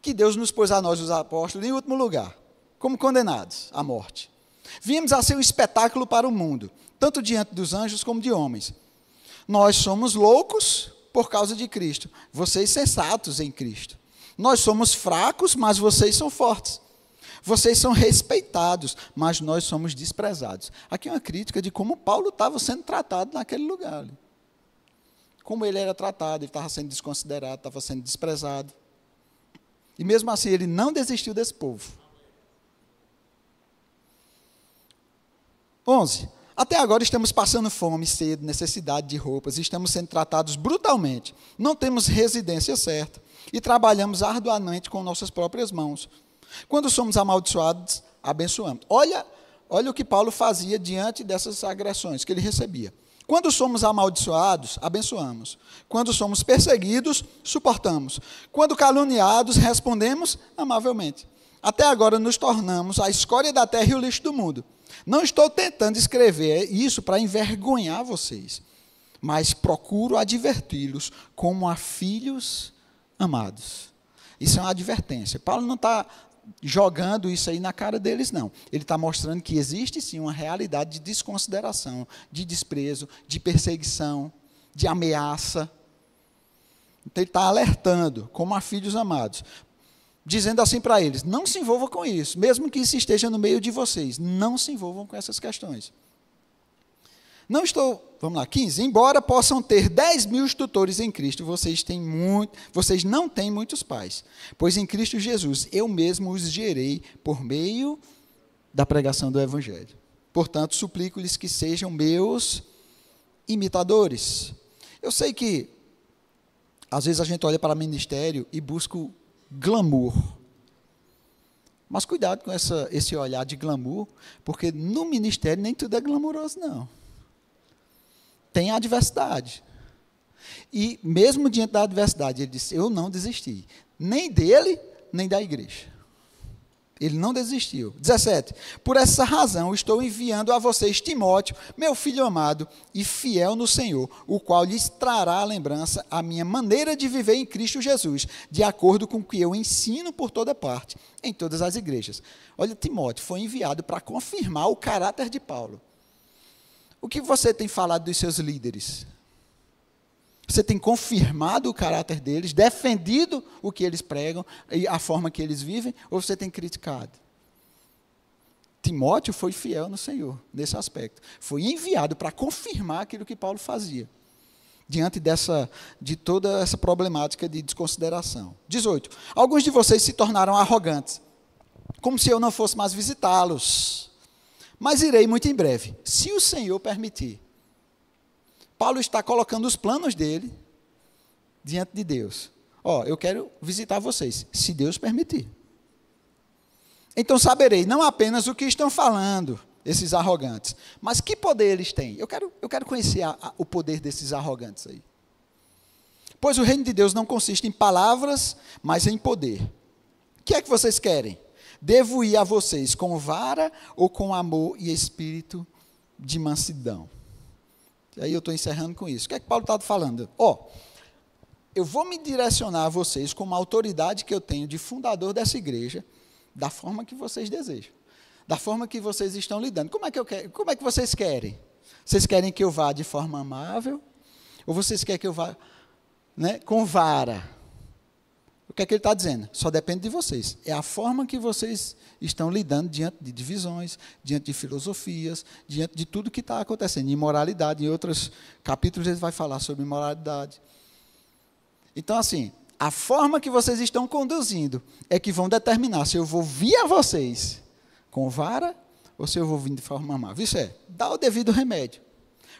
[SPEAKER 2] que Deus nos pôs a nós, os apóstolos, em último lugar, como condenados à morte. Viemos a ser um espetáculo para o mundo, tanto diante dos anjos como de homens. Nós somos loucos por causa de Cristo, vocês sensatos em Cristo. Nós somos fracos, mas vocês são fortes. Vocês são respeitados, mas nós somos desprezados. Aqui é uma crítica de como Paulo estava sendo tratado naquele lugar. Ali. Como ele era tratado, ele estava sendo desconsiderado, estava sendo desprezado. E mesmo assim, ele não desistiu desse povo. 11. Até agora estamos passando fome, sede, necessidade de roupas, estamos sendo tratados brutalmente, não temos residência certa e trabalhamos arduamente com nossas próprias mãos. Quando somos amaldiçoados, abençoamos. Olha o que Paulo fazia diante dessas agressões que ele recebia. Quando somos amaldiçoados, abençoamos. Quando somos perseguidos, suportamos. Quando caluniados, respondemos amavelmente. Até agora nos tornamos a escória da terra e o lixo do mundo. Não estou tentando escrever isso para envergonhar vocês, mas procuro adverti-los como a filhos amados. Isso é uma advertência. Paulo não está jogando isso aí na cara deles, não. Ele está mostrando que existe sim uma realidade de desconsideração, de desprezo, de perseguição, de ameaça. Então ele está alertando, como a filhos amados, dizendo assim para eles: não se envolvam com isso, mesmo que isso esteja no meio de vocês, não se envolvam com essas questões. Não estou, vamos lá, 15, embora possam ter 10.000 tutores em Cristo, vocês não têm muitos pais, pois em Cristo Jesus eu mesmo os gerei por meio da pregação do Evangelho. Portanto, suplico-lhes que sejam meus imitadores. Eu sei que, às vezes a gente olha para o ministério e busca o glamour. Mas cuidado com esse olhar de glamour, porque no ministério nem tudo é glamouroso, não. Tem a adversidade. E mesmo diante da adversidade, ele disse: eu não desisti, nem dele, nem da igreja. Ele não desistiu. 17. Por essa razão, estou enviando a vocês Timóteo, meu filho amado e fiel no Senhor, o qual lhes trará a lembrança a minha maneira de viver em Cristo Jesus, de acordo com o que eu ensino por toda parte, em todas as igrejas. Olha, Timóteo foi enviado para confirmar o caráter de Paulo. O que você tem falado dos seus líderes? Você tem confirmado o caráter deles, defendido o que eles pregam e a forma que eles vivem, ou você tem criticado? Timóteo foi fiel no Senhor, nesse aspecto. Foi enviado para confirmar aquilo que Paulo fazia. diante de toda essa problemática de desconsideração. 18. Alguns de vocês se tornaram arrogantes, como se eu não fosse mais visitá-los. Mas irei muito em breve, se o Senhor permitir. Paulo está colocando os planos dele diante de Deus. Eu quero visitar vocês, se Deus permitir. Então saberei não apenas o que estão falando, esses arrogantes, mas que poder eles têm. Eu quero conhecer o poder desses arrogantes aí. Pois o reino de Deus não consiste em palavras, mas em poder. O que é que vocês querem? Devo ir a vocês com vara ou com amor e espírito de mansidão? E aí eu estou encerrando com isso. O que é que Paulo está falando? Eu vou me direcionar a vocês com uma autoridade que eu tenho de fundador dessa igreja, da forma que vocês desejam, da forma que vocês estão lidando. Como é que vocês querem? Vocês querem que eu vá de forma amável? Ou vocês querem que eu vá, com vara? O que é que ele está dizendo? Só depende de vocês. É a forma que vocês estão lidando diante de divisões, diante de filosofias, diante de tudo que está acontecendo. Imoralidade, em outros capítulos ele vai falar sobre imoralidade. Então, assim, a forma que vocês estão conduzindo é que vão determinar se eu vou vir a vocês com vara ou se eu vou vir de forma amável. Isso dá o devido remédio.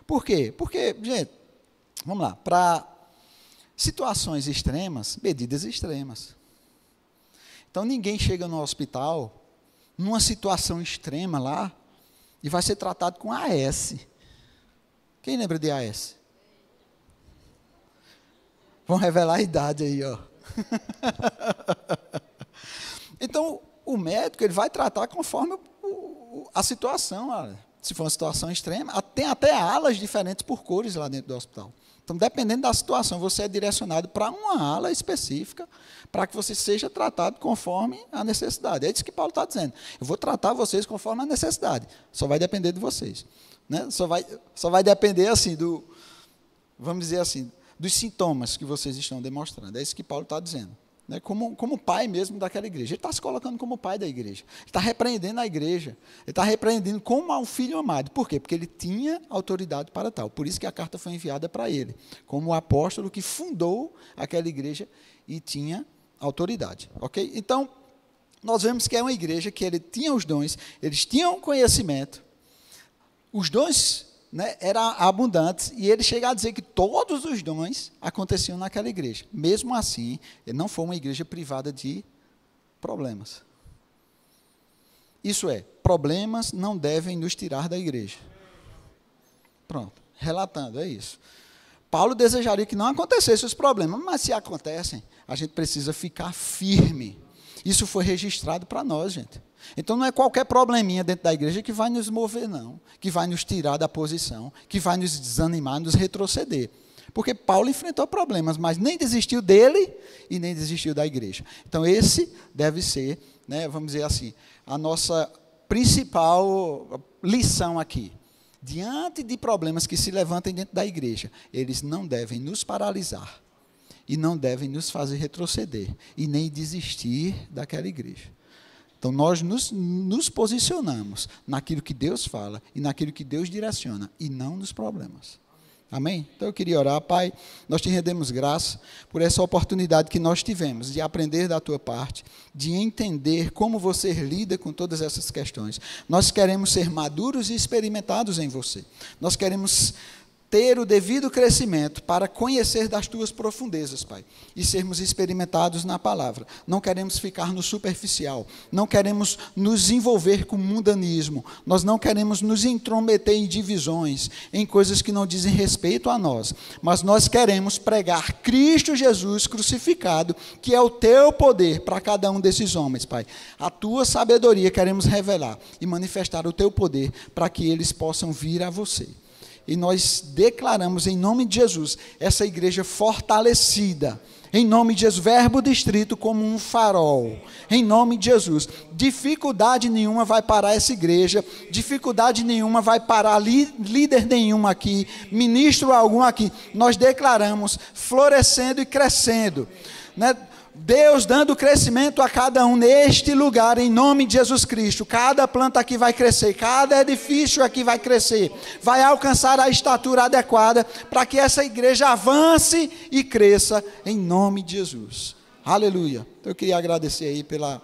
[SPEAKER 2] Por quê? Porque, gente, vamos lá, para situações extremas, medidas extremas. Então, ninguém chega no hospital, numa situação extrema lá, e vai ser tratado com AS. Quem lembra de AS? Vão revelar a idade aí, Então, o médico ele vai tratar conforme a situação. Se for uma situação extrema, tem até alas diferentes por cores lá dentro do hospital. Então, dependendo da situação, você é direcionado para uma ala específica, para que você seja tratado conforme a necessidade. É isso que Paulo está dizendo. Eu vou tratar vocês conforme a necessidade. Só vai depender de vocês. Só vai depender, assim, vamos dizer assim, dos sintomas que vocês estão demonstrando. É isso que Paulo está dizendo. Como pai mesmo daquela igreja. Ele está se colocando como pai da igreja. Ele está repreendendo a igreja. Ele está repreendendo como um filho amado. Por quê? Porque ele tinha autoridade para tal. Por isso que a carta foi enviada para ele, como o apóstolo que fundou aquela igreja e tinha autoridade. Ok? Então, nós vemos que é uma igreja que ele tinha os dons, eles tinham conhecimento, os dons eram abundantes, e ele chega a dizer que todos os dons aconteciam naquela igreja. Mesmo assim, ele não foi uma igreja privada de problemas. Isso problemas não devem nos tirar da igreja. Pronto, relatando, é isso. Paulo desejaria que não acontecessem os problemas, mas se acontecem, a gente precisa ficar firme. Isso foi registrado para nós, gente. Então, não é qualquer probleminha dentro da igreja que vai nos mover, não. Que vai nos tirar da posição, que vai nos desanimar, nos retroceder. Porque Paulo enfrentou problemas, mas nem desistiu dele e nem desistiu da igreja. Então, esse deve ser, vamos dizer assim, a nossa principal lição aqui. Diante de problemas que se levantem dentro da igreja, eles não devem nos paralisar e não devem nos fazer retroceder e nem desistir daquela igreja. Então, nós nos posicionamos naquilo que Deus fala e naquilo que Deus direciona, e não nos problemas. Amém? Então, eu queria orar, Pai, nós te rendemos graça por essa oportunidade que nós tivemos de aprender da tua parte, de entender como você lida com todas essas questões. Nós queremos ser maduros e experimentados em você. Nós queremos ter o devido crescimento para conhecer das tuas profundezas, Pai, e sermos experimentados na palavra. Não queremos ficar no superficial, não queremos nos envolver com mundanismo, nós não queremos nos intrometer em divisões, em coisas que não dizem respeito a nós, mas nós queremos pregar Cristo Jesus crucificado, que é o teu poder para cada um desses homens, Pai. A tua sabedoria queremos revelar e manifestar o teu poder para que eles possam vir a você. E nós declaramos em nome de Jesus, essa igreja fortalecida, em nome de Jesus, verbo distrito como um farol, em nome de Jesus. Dificuldade nenhuma vai parar essa igreja, dificuldade nenhuma vai parar líder nenhum aqui, ministro algum aqui. Nós declaramos florescendo e crescendo, Deus dando crescimento a cada um neste lugar, em nome de Jesus Cristo. Cada planta aqui vai crescer, cada edifício aqui vai crescer, vai alcançar a estatura adequada, para que essa igreja avance e cresça, em nome de Jesus. Aleluia. Então eu queria agradecer aí pela